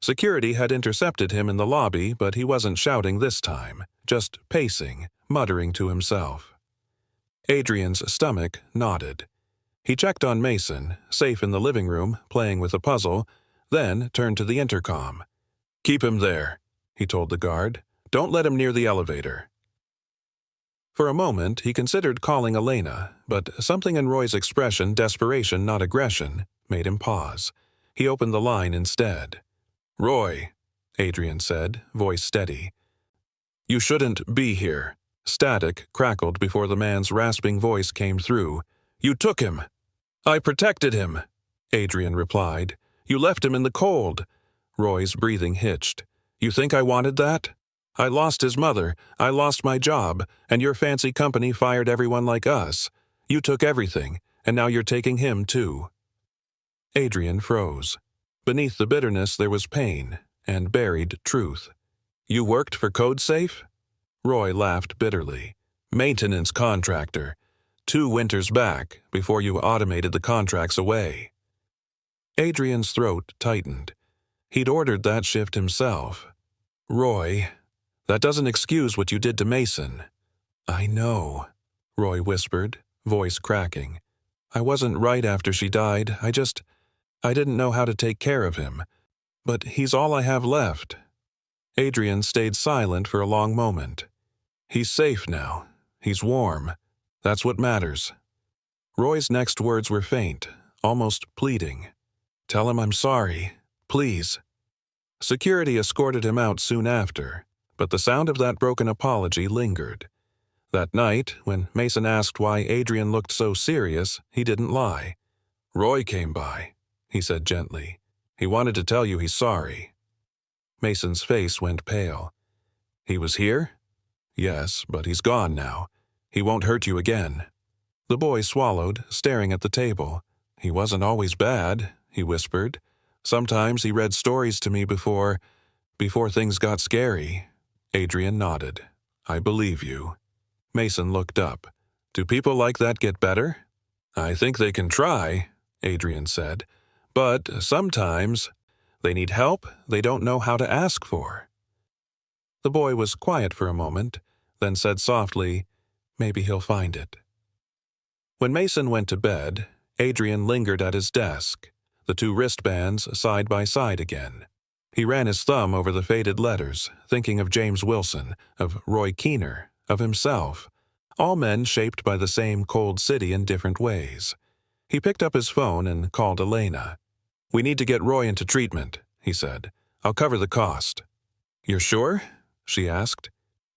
Security had intercepted him in the lobby, but he wasn't shouting this time, just pacing, muttering to himself. Adrian's stomach nodded. He checked on Mason, safe in the living room, playing with a puzzle, then turned to the intercom. "Keep him there," he told the guard. "Don't let him near the elevator." For a moment, he considered calling Elena, but something in Roy's expression, desperation, not aggression, made him pause. He opened the line instead. "Roy," Adrian said, voice steady. "You shouldn't be here." Static crackled before the man's rasping voice came through. "You took him." "I protected him," Adrian replied. "You left him in the cold." Roy's breathing hitched. "You think I wanted that? I lost his mother, I lost my job, and your fancy company fired everyone like us. You took everything, and now you're taking him too." Adrian froze. Beneath the bitterness there was pain and buried truth. "You worked for CodeSafe?" Roy laughed bitterly. "Maintenance contractor. 2 winters back, before you automated the contracts away." Adrian's throat tightened. He'd ordered that shift himself. "Roy, that doesn't excuse what you did to Mason." "I know," Roy whispered, voice cracking. "I wasn't right after she died. I didn't know how to take care of him. But he's all I have left." Adrian stayed silent for a long moment. "He's safe now. He's warm. That's what matters." Roy's next words were faint, almost pleading. "Tell him I'm sorry. Please." Security escorted him out soon after, but the sound of that broken apology lingered. That night, when Mason asked why Adrian looked so serious, he didn't lie. "Roy came by," he said gently. "He wanted to tell you he's sorry." Mason's face went pale. "He was here?" "Yes, but he's gone now. He won't hurt you again." The boy swallowed, staring at the table. "He wasn't always bad," he whispered. "Sometimes he read stories to me before things got scary." Adrian nodded. "I believe you." Mason looked up. "Do people like that get better?" "I think they can try," Adrian said. "But sometimes they need help they don't know how to ask for." The boy was quiet for a moment, then said softly, "Maybe he'll find it." When Mason went to bed, Adrian lingered at his desk, the 2 wristbands side by side again. He ran his thumb over the faded letters, thinking of James Wilson, of Roy Keener, of himself, all men shaped by the same cold city in different ways. He picked up his phone and called Elena. "We need to get Roy into treatment," he said. "I'll cover the cost." "You're sure?" she asked.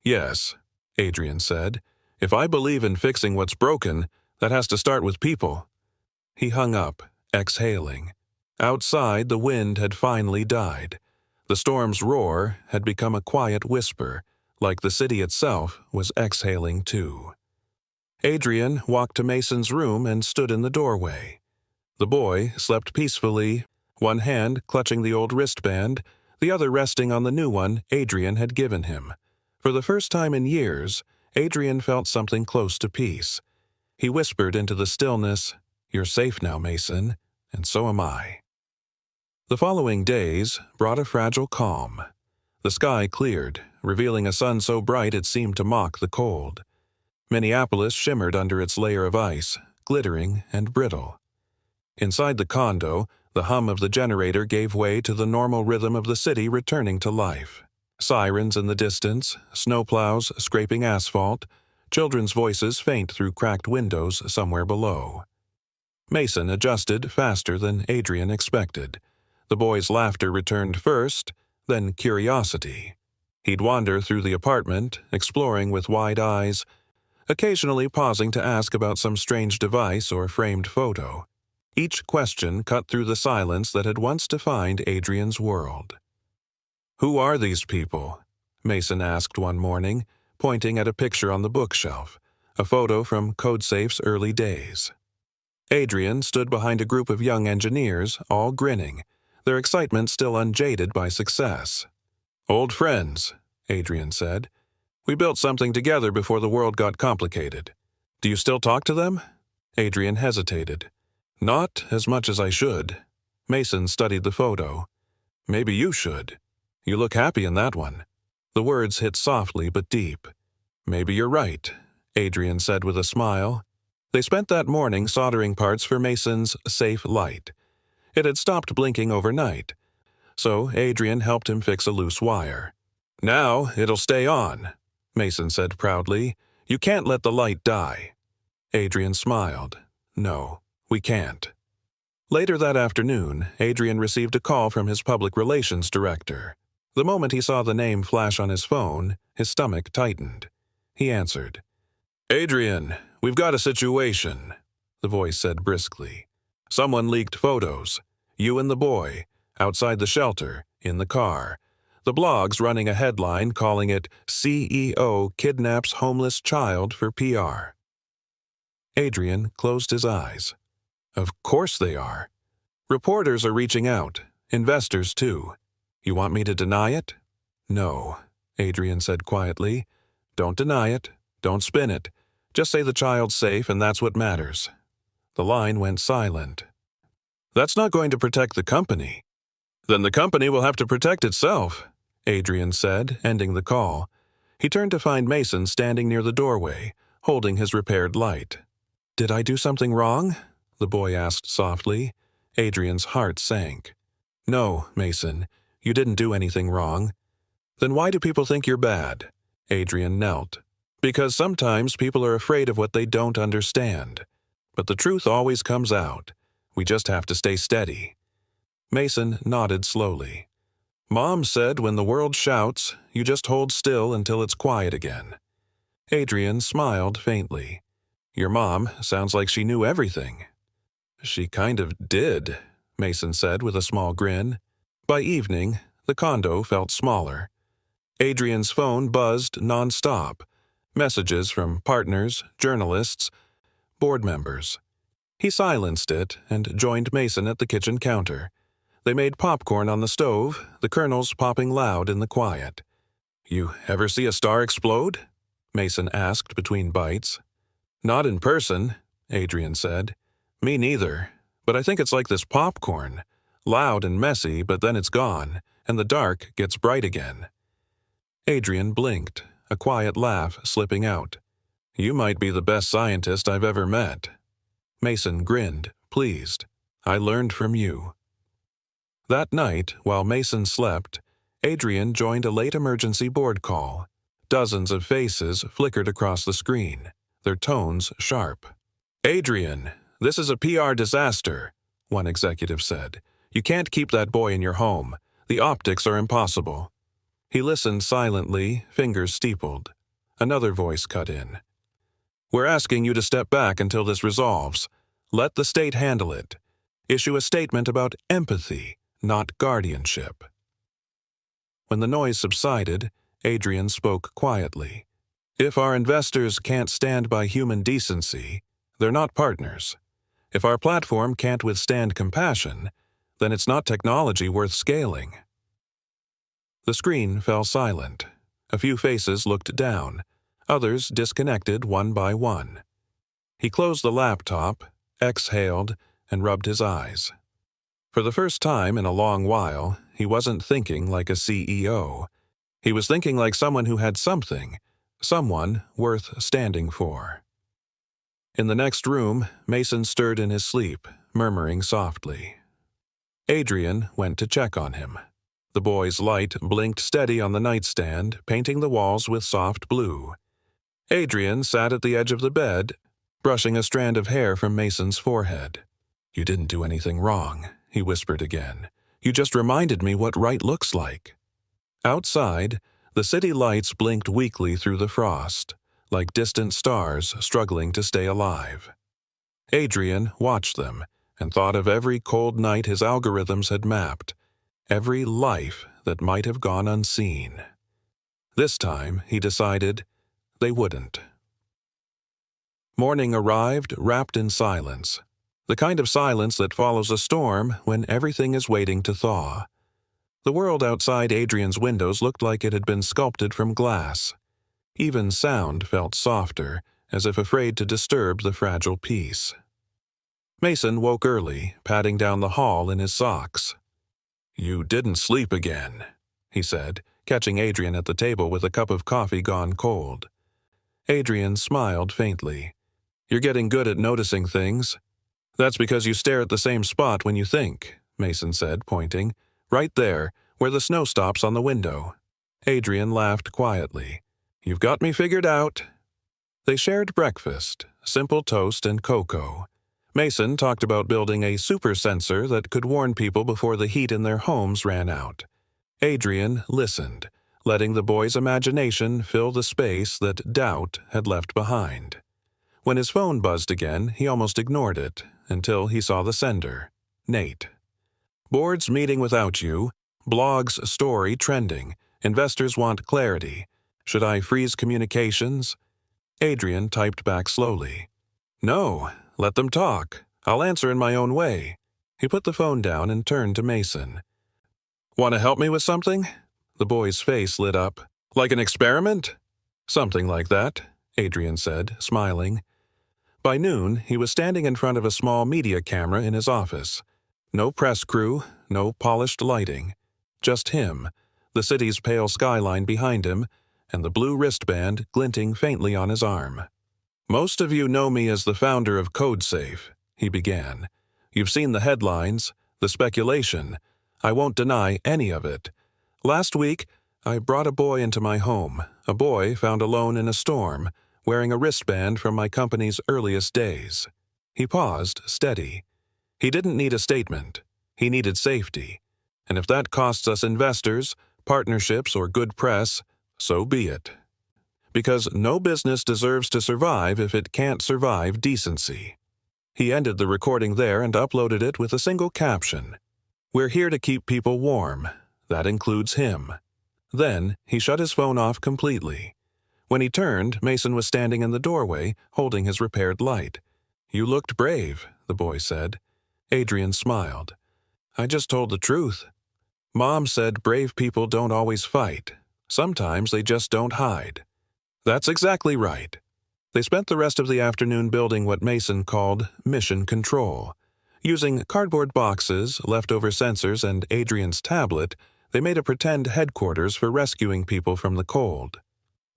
"Yes," Adrian said. "If I believe in fixing what's broken, that has to start with people." He hung up, exhaling. Outside, the wind had finally died. The storm's roar had become a quiet whisper, like the city itself was exhaling too. Adrian walked to Mason's room and stood in the doorway. The boy slept peacefully, one hand clutching the old wristband, the other resting on the new one Adrian had given him. For the first time in years, Adrian felt something close to peace. He whispered into the stillness, "You're safe now, Mason, and so am I." The following days brought a fragile calm. The sky cleared, revealing a sun so bright it seemed to mock the cold. Minneapolis shimmered under its layer of ice, glittering and brittle. Inside the condo, the hum of the generator gave way to the normal rhythm of the city returning to life. Sirens in the distance, snowplows scraping asphalt, children's voices faint through cracked windows somewhere below. Mason adjusted faster than Adrian expected. The boy's laughter returned first, then curiosity. He'd wander through the apartment, exploring with wide eyes, occasionally pausing to ask about some strange device or framed photo. Each question cut through the silence that had once defined Adrian's world. "Who are these people?" Mason asked one morning, pointing at a picture on the bookshelf, a photo from CodeSafe's early days. Adrian stood behind a group of young engineers, all grinning, their excitement still unjaded by success. "Old friends," Adrian said. "We built something together before the world got complicated. Do you still talk to them?" Adrian hesitated. "Not as much as I should." Mason studied the photo. "Maybe you should. You look happy in that one." The words hit softly but deep. "Maybe you're right," Adrian said with a smile. They spent that morning soldering parts for Mason's safe light. It had stopped blinking overnight, so Adrian helped him fix a loose wire. "Now it'll stay on," Mason said proudly. "You can't let the light die." Adrian smiled. "No, we can't." Later that afternoon, Adrian received a call from his public relations director. The moment he saw the name flash on his phone, his stomach tightened. He answered. "Adrian, we've got a situation," the voice said briskly. "Someone leaked photos. You and the boy, outside the shelter, in the car. The blog's running a headline calling it CEO Kidnaps Homeless Child for PR." Adrian closed his eyes. "Of course they are. Reporters are reaching out, investors too. You want me to deny it?" "No," Adrian said quietly. "Don't deny it. Don't spin it. Just say the child's safe and that's what matters." The line went silent. "That's not going to protect the company." "Then the company will have to protect itself," Adrian said, ending the call. He turned to find Mason standing near the doorway, holding his repaired light. "Did I do something wrong?" the boy asked softly. Adrian's heart sank. "No, Mason, you didn't do anything wrong." "Then why do people think you're bad?" Adrian knelt. "Because sometimes people are afraid of what they don't understand. But the truth always comes out. We just have to stay steady." Mason nodded slowly. "Mom said when the world shouts, you just hold still until it's quiet again." Adrian smiled faintly. "Your mom sounds like she knew everything." "She kind of did," Mason said with a small grin. By evening, the condo felt smaller. Adrian's phone buzzed nonstop. Messages from partners, journalists, board members. He silenced it and joined Mason at the kitchen counter. They made popcorn on the stove, the kernels popping loud in the quiet. "You ever see a star explode?" Mason asked between bites. "Not in person," Adrian said. "Me neither, but I think it's like this popcorn. Loud and messy, but then it's gone, and the dark gets bright again." Adrian blinked, a quiet laugh slipping out. "You might be the best scientist I've ever met." Mason grinned, pleased. "I learned from you." That night, while Mason slept, Adrian joined a late emergency board call. Dozens of faces flickered across the screen, their tones sharp. "Adrian, this is a PR disaster, one executive said. You can't keep that boy in your home. The optics are impossible. He listened silently, fingers steepled. Another voice cut in. We're asking you to step back until this resolves. Let the state handle it. Issue a statement about empathy, not guardianship. When the noise subsided, Adrian spoke quietly. If our investors can't stand by human decency, they're not partners. If our platform can't withstand compassion, then it's not technology worth scaling. The screen fell silent. A few faces looked down. Others disconnected one by one. He closed the laptop, exhaled, and rubbed his eyes. For the first time in a long while, he wasn't thinking like a CEO. He was thinking like someone who had something, someone worth standing for. In the next room, Mason stirred in his sleep, murmuring softly. Adrian went to check on him. The boy's light blinked steady on the nightstand, painting the walls with soft blue. Adrian sat at the edge of the bed, brushing a strand of hair from Mason's forehead. You didn't do anything wrong, he whispered again. You just reminded me what right looks like. Outside, the city lights blinked weakly through the frost, like distant stars struggling to stay alive. Adrian watched them and thought of every cold night his algorithms had mapped, every life that might have gone unseen. This time, he decided, they wouldn't. Morning arrived, wrapped in silence. The kind of silence that follows a storm when everything is waiting to thaw. The world outside Adrian's windows looked like it had been sculpted from glass. Even sound felt softer, as if afraid to disturb the fragile peace. Mason woke early, patting down the hall in his socks. You didn't sleep again, he said, catching Adrian at the table with a cup of coffee gone cold. Adrian smiled faintly. You're getting good at noticing things. That's because you stare at the same spot when you think, Mason said, pointing. Right there, where the snow stops on the window. Adrian laughed quietly. You've got me figured out. They shared breakfast, simple toast and cocoa. Mason talked about building a super sensor that could warn people before the heat in their homes ran out. Adrian listened, letting the boy's imagination fill the space that doubt had left behind. When his phone buzzed again, he almost ignored it, until he saw the sender, Nate. Boards meeting without you, blogs story trending, investors want clarity. Should I freeze communications? Adrian typed back slowly. No, let them talk. I'll answer in my own way. He put the phone down and turned to Mason. Want to help me with something? The boy's face lit up. Like an experiment? Something like that, Adrian said, smiling. By noon, he was standing in front of a small media camera in his office. No press crew, no polished lighting. Just him, the city's pale skyline behind him, and the blue wristband glinting faintly on his arm. Most of you know me as the founder of CodeSafe, he began. You've seen the headlines, the speculation. I won't deny any of it. Last week, I brought a boy into my home, a boy found alone in a storm, wearing a wristband from my company's earliest days. He paused, steady. He didn't need a statement. He needed safety. And if that costs us investors, partnerships, or good press, so be it. Because no business deserves to survive if it can't survive decency. He ended the recording there and uploaded it with a single caption. We're here to keep people warm. That includes him. Then, he shut his phone off completely. When he turned, Mason was standing in the doorway, holding his repaired light. You looked brave, the boy said. Adrian smiled. I just told the truth. Mom said brave people don't always fight. Sometimes they just don't hide. That's exactly right. They spent the rest of the afternoon building what Mason called mission control. Using cardboard boxes, leftover sensors, and Adrian's tablet, they made a pretend headquarters for rescuing people from the cold.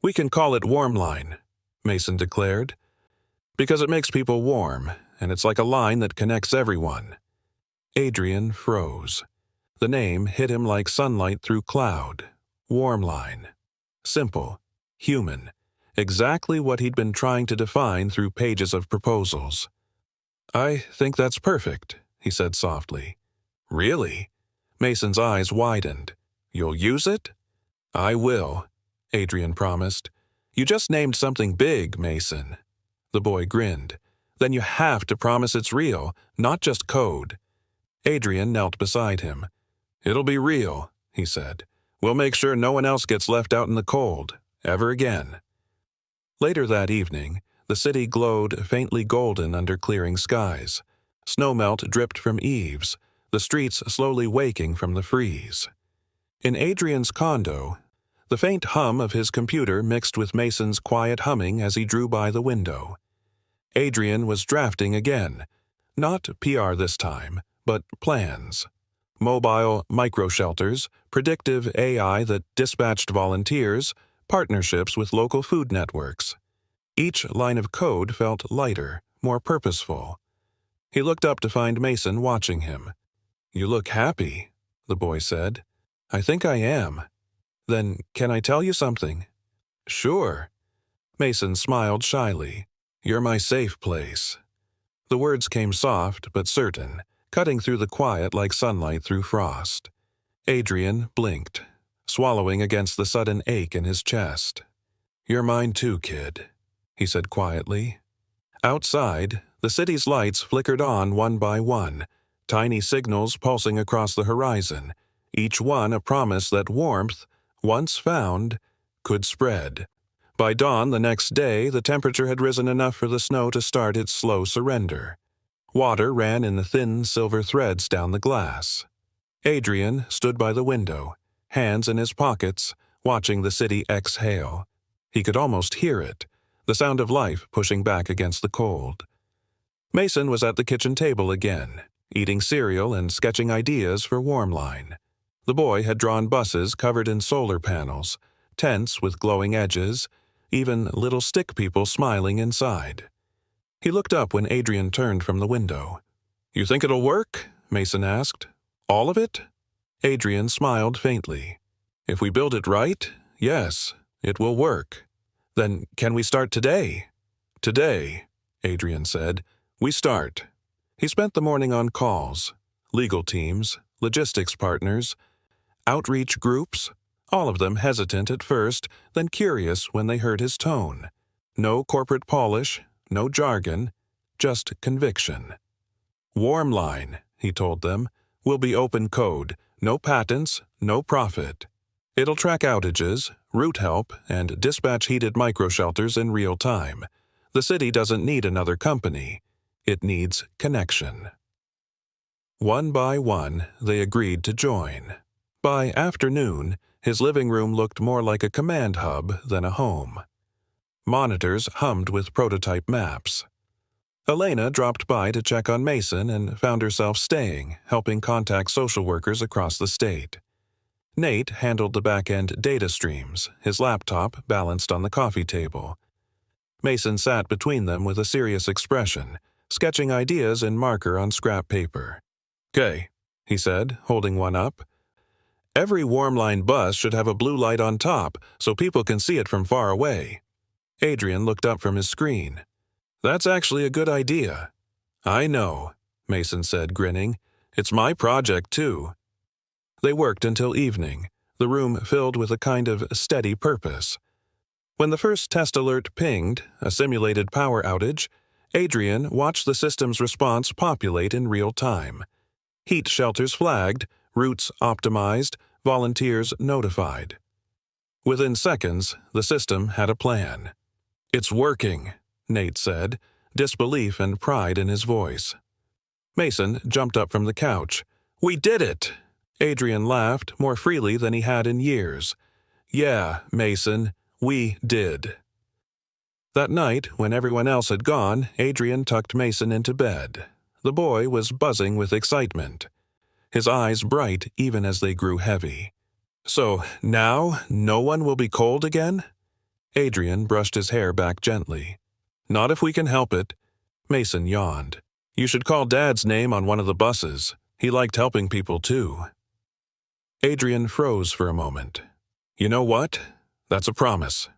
We can call it Warmline, Mason declared. Because it makes people warm, and it's like a line that connects everyone. Adrian froze. The name hit him like sunlight through cloud. Warmline. Simple. Human. Exactly what he'd been trying to define through pages of proposals. I think that's perfect, he said softly. Really? Mason's eyes widened. You'll use it? I will, Adrian promised. You just named something big, Mason. The boy grinned. Then you have to promise it's real, not just code. Adrian knelt beside him. It'll be real, he said. We'll make sure no one else gets left out in the cold, ever again. Later that evening, the city glowed faintly golden under clearing skies. Snowmelt dripped from eaves, the streets slowly waking from the freeze. In Adrian's condo, the faint hum of his computer mixed with Mason's quiet humming as he drew by the window. Adrian was drafting again. Not PR this time, but plans. Mobile micro-shelters, predictive AI that dispatched volunteers, partnerships with local food networks. Each line of code felt lighter, more purposeful. He looked up to find Mason watching him. You look happy, the boy said. I think I am. Then can I tell you something? Sure. Mason smiled shyly. You're my safe place. The words came soft but certain, cutting through the quiet like sunlight through frost. Adrian blinked, swallowing against the sudden ache in his chest. You're mine too, kid, he said quietly. Outside, the city's lights flickered on one by one, tiny signals pulsing across the horizon, each one a promise that warmth, once found, could spread. By dawn the next day, the temperature had risen enough for the snow to start its slow surrender. Water ran in the thin silver threads down the glass. Adrian stood by the window, hands in his pockets, watching the city exhale. He could almost hear it, the sound of life pushing back against the cold. Mason was at the kitchen table again, eating cereal and sketching ideas for Warmline. The boy had drawn buses covered in solar panels, tents with glowing edges, even little stick people smiling inside. He looked up when Adrian turned from the window. You think it'll work? Mason asked. All of it? Adrian smiled faintly. If we build it right, yes, it will work. Then can we start today? Today, Adrian said. We start. He spent the morning on calls, legal teams, logistics partners, outreach groups, all of them hesitant at first, then curious when they heard his tone. No corporate polish, no jargon, just conviction. Warmline, he told them, will be open code, no patents, no profit. It'll track outages, route help, and dispatch heated microshelters in real time. The city doesn't need another company. It needs connection. One by one, they agreed to join. By afternoon, his living room looked more like a command hub than a home. Monitors hummed with prototype maps. Elena dropped by to check on Mason and found herself staying, helping contact social workers across the state. Nate handled the back-end data streams, his laptop balanced on the coffee table. Mason sat between them with a serious expression, sketching ideas in marker on scrap paper. "'Kay," he said, holding one up. "Every Warmline bus should have a blue light on top so people can see it from far away." Adrian looked up from his screen. "That's actually a good idea." "I know," Mason said, grinning. "It's my project, too." They worked until evening, the room filled with a kind of steady purpose. When the first test alert pinged, a simulated power outage, Adrian watched the system's response populate in real time. Heat shelters flagged, routes optimized, volunteers notified. Within seconds, the system had a plan. "It's working," Nate said, disbelief and pride in his voice. Mason jumped up from the couch. "We did it!" Adrian laughed more freely than he had in years. "Yeah, Mason, we did." That night, when everyone else had gone, Adrian tucked Mason into bed. The boy was buzzing with excitement, his eyes bright even as they grew heavy. "So now no one will be cold again?" Adrian brushed his hair back gently. "Not if we can help it." Mason yawned. "You should call Dad's name on one of the buses. He liked helping people too." Adrian froze for a moment. "You know what? That's a promise."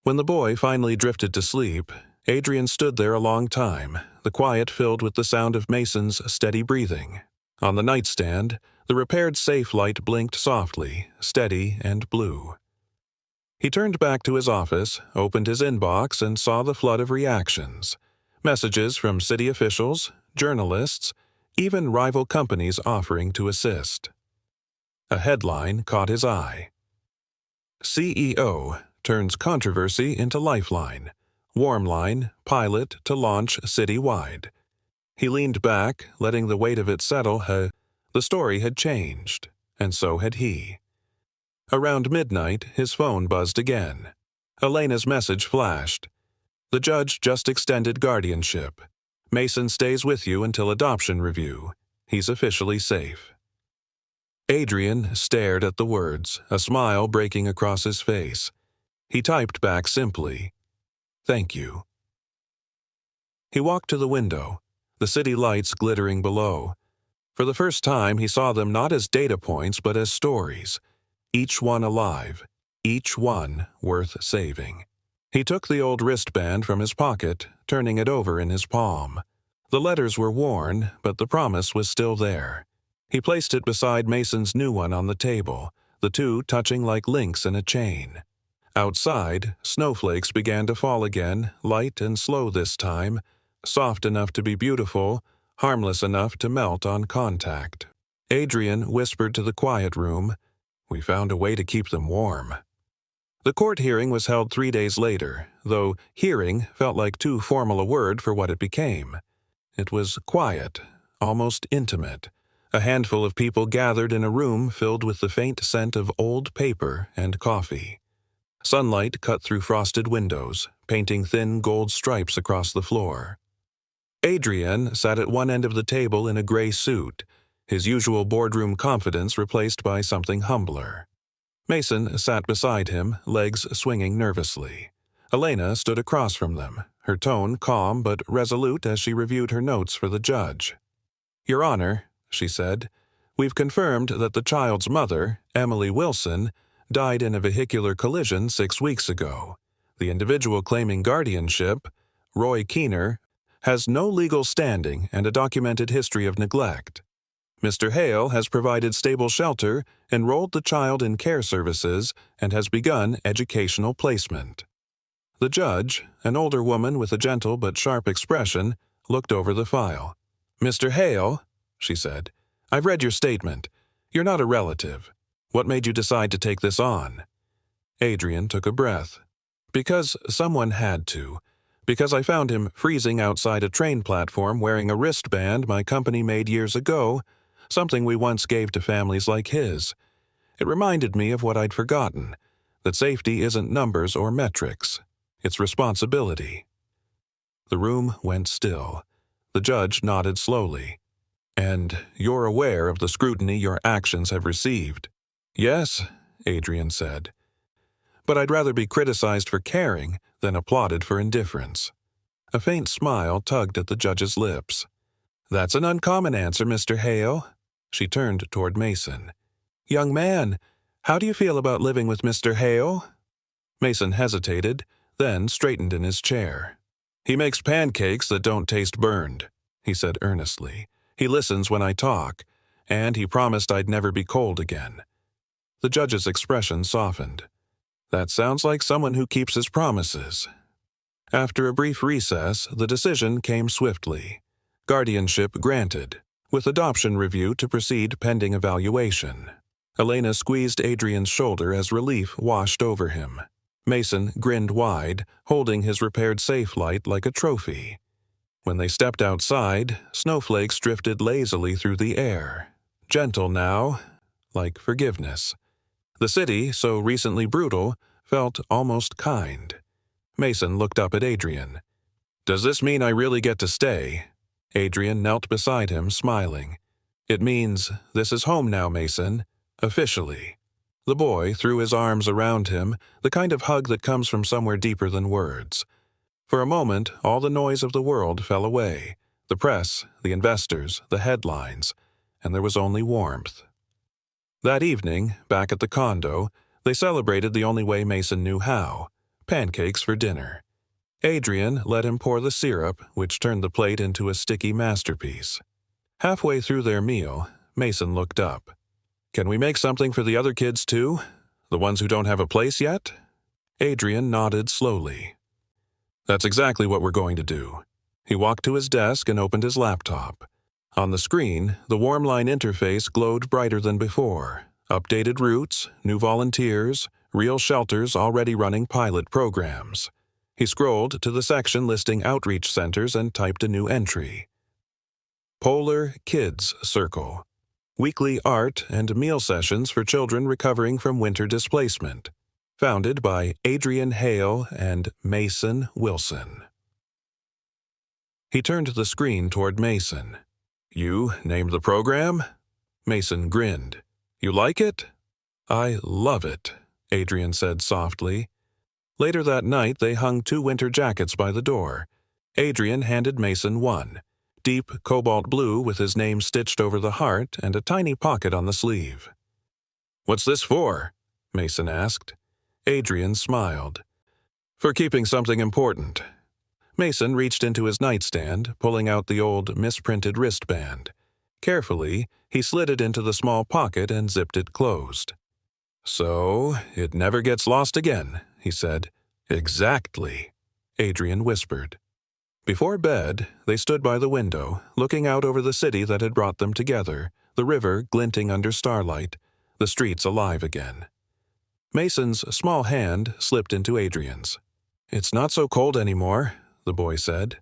When the boy finally drifted to sleep, Adrian stood there a long time, the quiet filled with the sound of Mason's steady breathing. On the nightstand, the repaired safe light blinked softly, steady and blue. He turned back to his office, opened his inbox, and saw the flood of reactions. Messages from city officials, journalists, even rival companies offering to assist. A headline caught his eye. CEO turns controversy into lifeline. Warmline pilot to launch citywide. He leaned back, letting the weight of it settle. The story had changed, and so had he. Around midnight, his phone buzzed again. Elena's message flashed. The judge just extended guardianship. Mason stays with you until adoption review. He's officially safe. Adrian stared at the words, a smile breaking across his face. He typed back simply, "Thank you." He walked to the window, the city lights glittering below. For the first time, he saw them not as data points but as stories, each one alive, each one worth saving. He took the old wristband from his pocket, turning it over in his palm. The letters were worn, but the promise was still there. He placed it beside Mason's new one on the table, the two touching like links in a chain. Outside, snowflakes began to fall again, light and slow this time, soft enough to be beautiful, harmless enough to melt on contact. Adrian whispered to the quiet room, "We found a way to keep them warm." The court hearing was held 3 days later, though hearing felt like too formal a word for what it became. It was quiet, almost intimate. A handful of people gathered in a room filled with the faint scent of old paper and coffee. Sunlight cut through frosted windows, painting thin gold stripes across the floor. Adrian sat at one end of the table in a gray suit, his usual boardroom confidence replaced by something humbler. Mason sat beside him, legs swinging nervously. Elena stood across from them, her tone calm but resolute as she reviewed her notes for the judge. "Your Honor," she said, "we've confirmed that the child's mother, Emily Wilson, died in a vehicular collision 6 weeks ago. The individual claiming guardianship, Roy Keener, has no legal standing and a documented history of neglect. Mr. Hale has provided stable shelter, enrolled the child in care services, and has begun educational placement." The judge, an older woman with a gentle but sharp expression, looked over the file. "Mr. Hale," she said, "I've read your statement. You're not a relative. What made you decide to take this on?" Adrian took a breath. "Because someone had to. Because I found him freezing outside a train platform wearing a wristband my company made years ago, something we once gave to families like his. It reminded me of what I'd forgotten, that safety isn't numbers or metrics. It's responsibility." The room went still. The judge nodded slowly. "And you're aware of the scrutiny your actions have received?" "Yes," Adrian said. "But I'd rather be criticized for caring than applauded for indifference." A faint smile tugged at the judge's lips. "That's an uncommon answer, Mr. Hale." She turned toward Mason. "Young man, how do you feel about living with Mr. Hale?" Mason hesitated, then straightened in his chair. "He makes pancakes that don't taste burned," he said earnestly. "He listens when I talk, and he promised I'd never be cold again." The judge's expression softened. "That sounds like someone who keeps his promises." After a brief recess, the decision came swiftly. Guardianship granted, with adoption review to proceed pending evaluation. Elena squeezed Adrian's shoulder as relief washed over him. Mason grinned wide, holding his repaired safe light like a trophy. When they stepped outside, snowflakes drifted lazily through the air. Gentle now, like forgiveness. The city, so recently brutal, felt almost kind. Mason looked up at Adrian. "Does this mean I really get to stay?" Adrian knelt beside him, smiling. "It means this is home now, Mason. Officially." The boy threw his arms around him, the kind of hug that comes from somewhere deeper than words. For a moment, all the noise of the world fell away. The press, the investors, the headlines, and there was only warmth. That evening, back at the condo, they celebrated the only way Mason knew how, pancakes for dinner. Adrian let him pour the syrup, which turned the plate into a sticky masterpiece. Halfway through their meal, Mason looked up. "Can we make something for the other kids too? The ones who don't have a place yet?" Adrian nodded slowly. "That's exactly what we're going to do." He walked to his desk and opened his laptop. On the screen, the Warmline interface glowed brighter than before. Updated routes, new volunteers, real shelters already running pilot programs. He scrolled to the section listing outreach centers and typed a new entry. Polar Kids Circle. Weekly art and meal sessions for children recovering from winter displacement. Founded by Adrian Hale and Mason Wilson. He turned the screen toward Mason. "You named the program?" Mason grinned. "You like it?" "I love it," Adrian said softly. Later that night, they hung 2 winter jackets by the door. Adrian handed Mason one, deep cobalt blue with his name stitched over the heart and a tiny pocket on the sleeve. "What's this for?" Mason asked. Adrian smiled. "For keeping something important." Mason reached into his nightstand, pulling out the old misprinted wristband. Carefully, he slid it into the small pocket and zipped it closed. "So, it never gets lost again," he said. "Exactly," Adrian whispered. Before bed, they stood by the window, looking out over the city that had brought them together, the river glinting under starlight, the streets alive again. Mason's small hand slipped into Adrian's. "It's not so cold anymore," the boy said.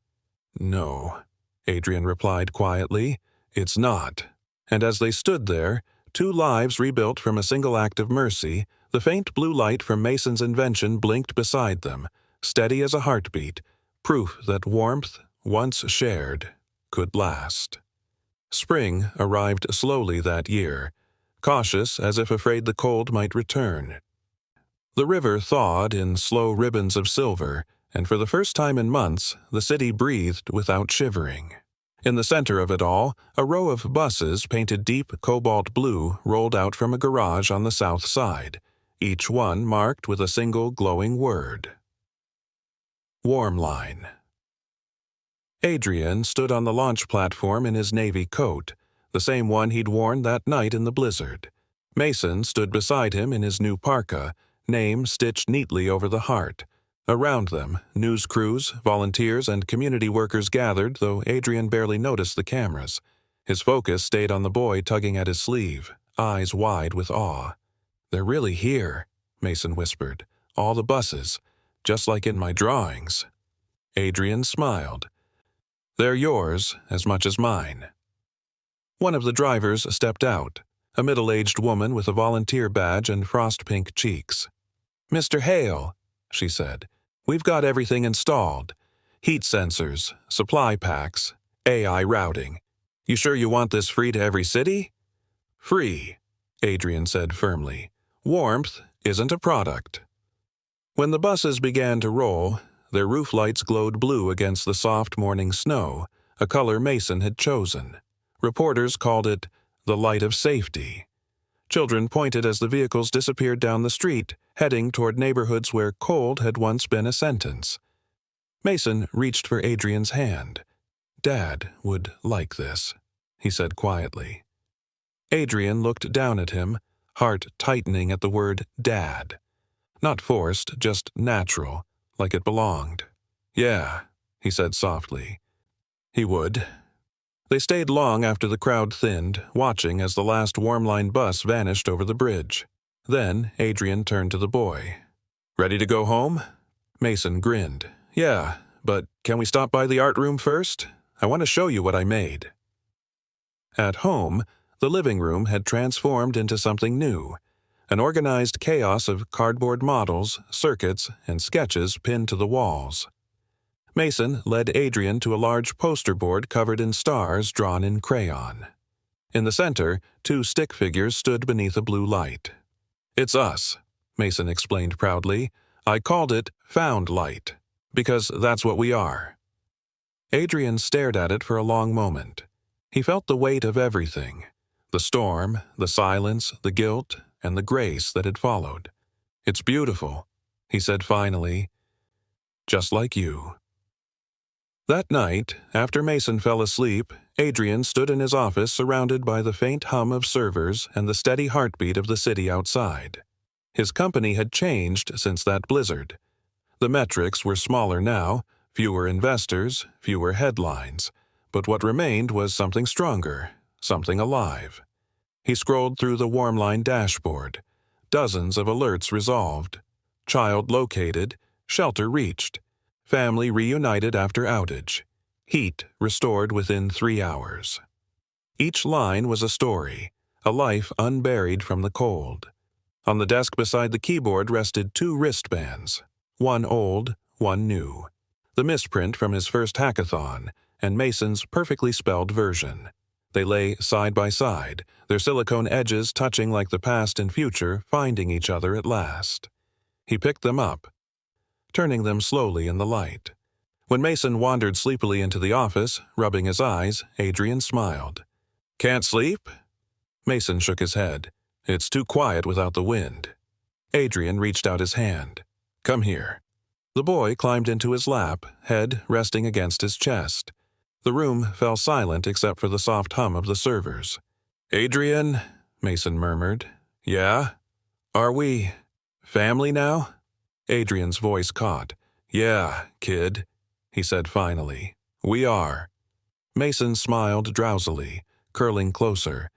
"No," Adrian replied quietly, "it's not." And as they stood there, 2 lives rebuilt from a single act of mercy, the faint blue light from Mason's invention blinked beside them, steady as a heartbeat, proof that warmth, once shared, could last. Spring arrived slowly that year, cautious as if afraid the cold might return. The river thawed in slow ribbons of silver, and for the first time in months, the city breathed without shivering. In the center of it all, a row of buses painted deep cobalt blue rolled out from a garage on the south side, each one marked with a single glowing word. Warmline. Adrian stood on the launch platform in his navy coat, the same one he'd worn that night in the blizzard. Mason stood beside him in his new parka, name stitched neatly over the heart. Around them, news crews, volunteers, and community workers gathered, though Adrian barely noticed the cameras. His focus stayed on the boy tugging at his sleeve, eyes wide with awe. "They're really here," Mason whispered. "All the buses, just like in my drawings." Adrian smiled. "They're yours as much as mine." One of the drivers stepped out, a middle-aged woman with a volunteer badge and frost-pink cheeks. "Mr. Hale," she said, "we've got everything installed. Heat sensors, supply packs, AI routing. You sure you want this free to every city?" "Free," Adrian said firmly. "Warmth isn't a product." When the buses began to roll, their roof lights glowed blue against the soft morning snow, a color Mason had chosen. Reporters called it the light of safety. Children pointed as the vehicles disappeared down the street, heading toward neighborhoods where cold had once been a sentence. Mason reached for Adrian's hand. "Dad would like this," he said quietly. Adrian looked down at him, heart tightening at the word Dad. Not forced, just natural, like it belonged. "Yeah," he said softly. He would. They stayed long after the crowd thinned, watching as the last Warmline bus vanished over the bridge. Then Adrian turned to the boy. "Ready to go home?" Mason grinned. "Yeah, but can we stop by the art room first? I want to show you what I made." At home, the living room had transformed into something new, an organized chaos of cardboard models, circuits, and sketches pinned to the walls. Mason led Adrian to a large poster board covered in stars drawn in crayon. In the center, 2 stick figures stood beneath a blue light. "It's us," Mason explained proudly. "I called it Found Light, because that's what we are." Adrian stared at it for a long moment. He felt the weight of everything, the storm, the silence, the guilt, and the grace that had followed. "It's beautiful," he said finally. just like you. That night, after Mason fell asleep, Adrian stood in his office surrounded by the faint hum of servers and the steady heartbeat of the city outside. His company had changed since that blizzard. The metrics were smaller now, fewer investors, fewer headlines, but what remained was something stronger, something alive. He scrolled through the Warmline dashboard. Dozens of alerts resolved. Child located, shelter reached. Family reunited after outage. Heat restored within 3 hours. Each line was a story, a life unburied from the cold. On the desk beside the keyboard rested 2 wristbands, one old, one new. The misprint from his first hackathon, and Mason's perfectly spelled version. They lay side by side, their silicone edges touching like the past and future finding each other at last. He picked them up, turning them slowly in the light. When Mason wandered sleepily into the office, rubbing his eyes, Adrian smiled. "Can't sleep?" Mason shook his head. "It's too quiet without the wind." Adrian reached out his hand. "Come here." The boy climbed into his lap, head resting against his chest. The room fell silent except for the soft hum of the servers. "Adrian," Mason murmured. "Yeah? Are we family now?" Adrian's voice caught. "Yeah, kid," he said finally. "We are." Mason smiled drowsily, curling closer.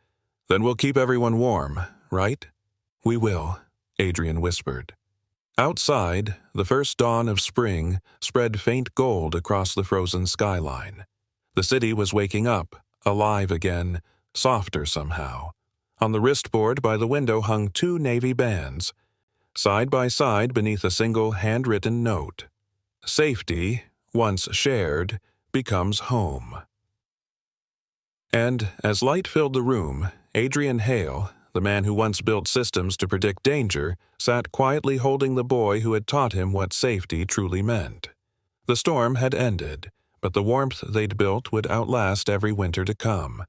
"Then we'll keep everyone warm, right?" "We will," Adrian whispered. Outside, the first dawn of spring spread faint gold across the frozen skyline. The city was waking up, alive again, softer somehow. On the wristboard by the window hung 2 navy bands, side by side beneath a single handwritten note. Safety, once shared, becomes home. And as light filled the room, Adrian Hale, the man who once built systems to predict danger, sat quietly holding the boy who had taught him what safety truly meant. The storm had ended, but the warmth they'd built would outlast every winter to come.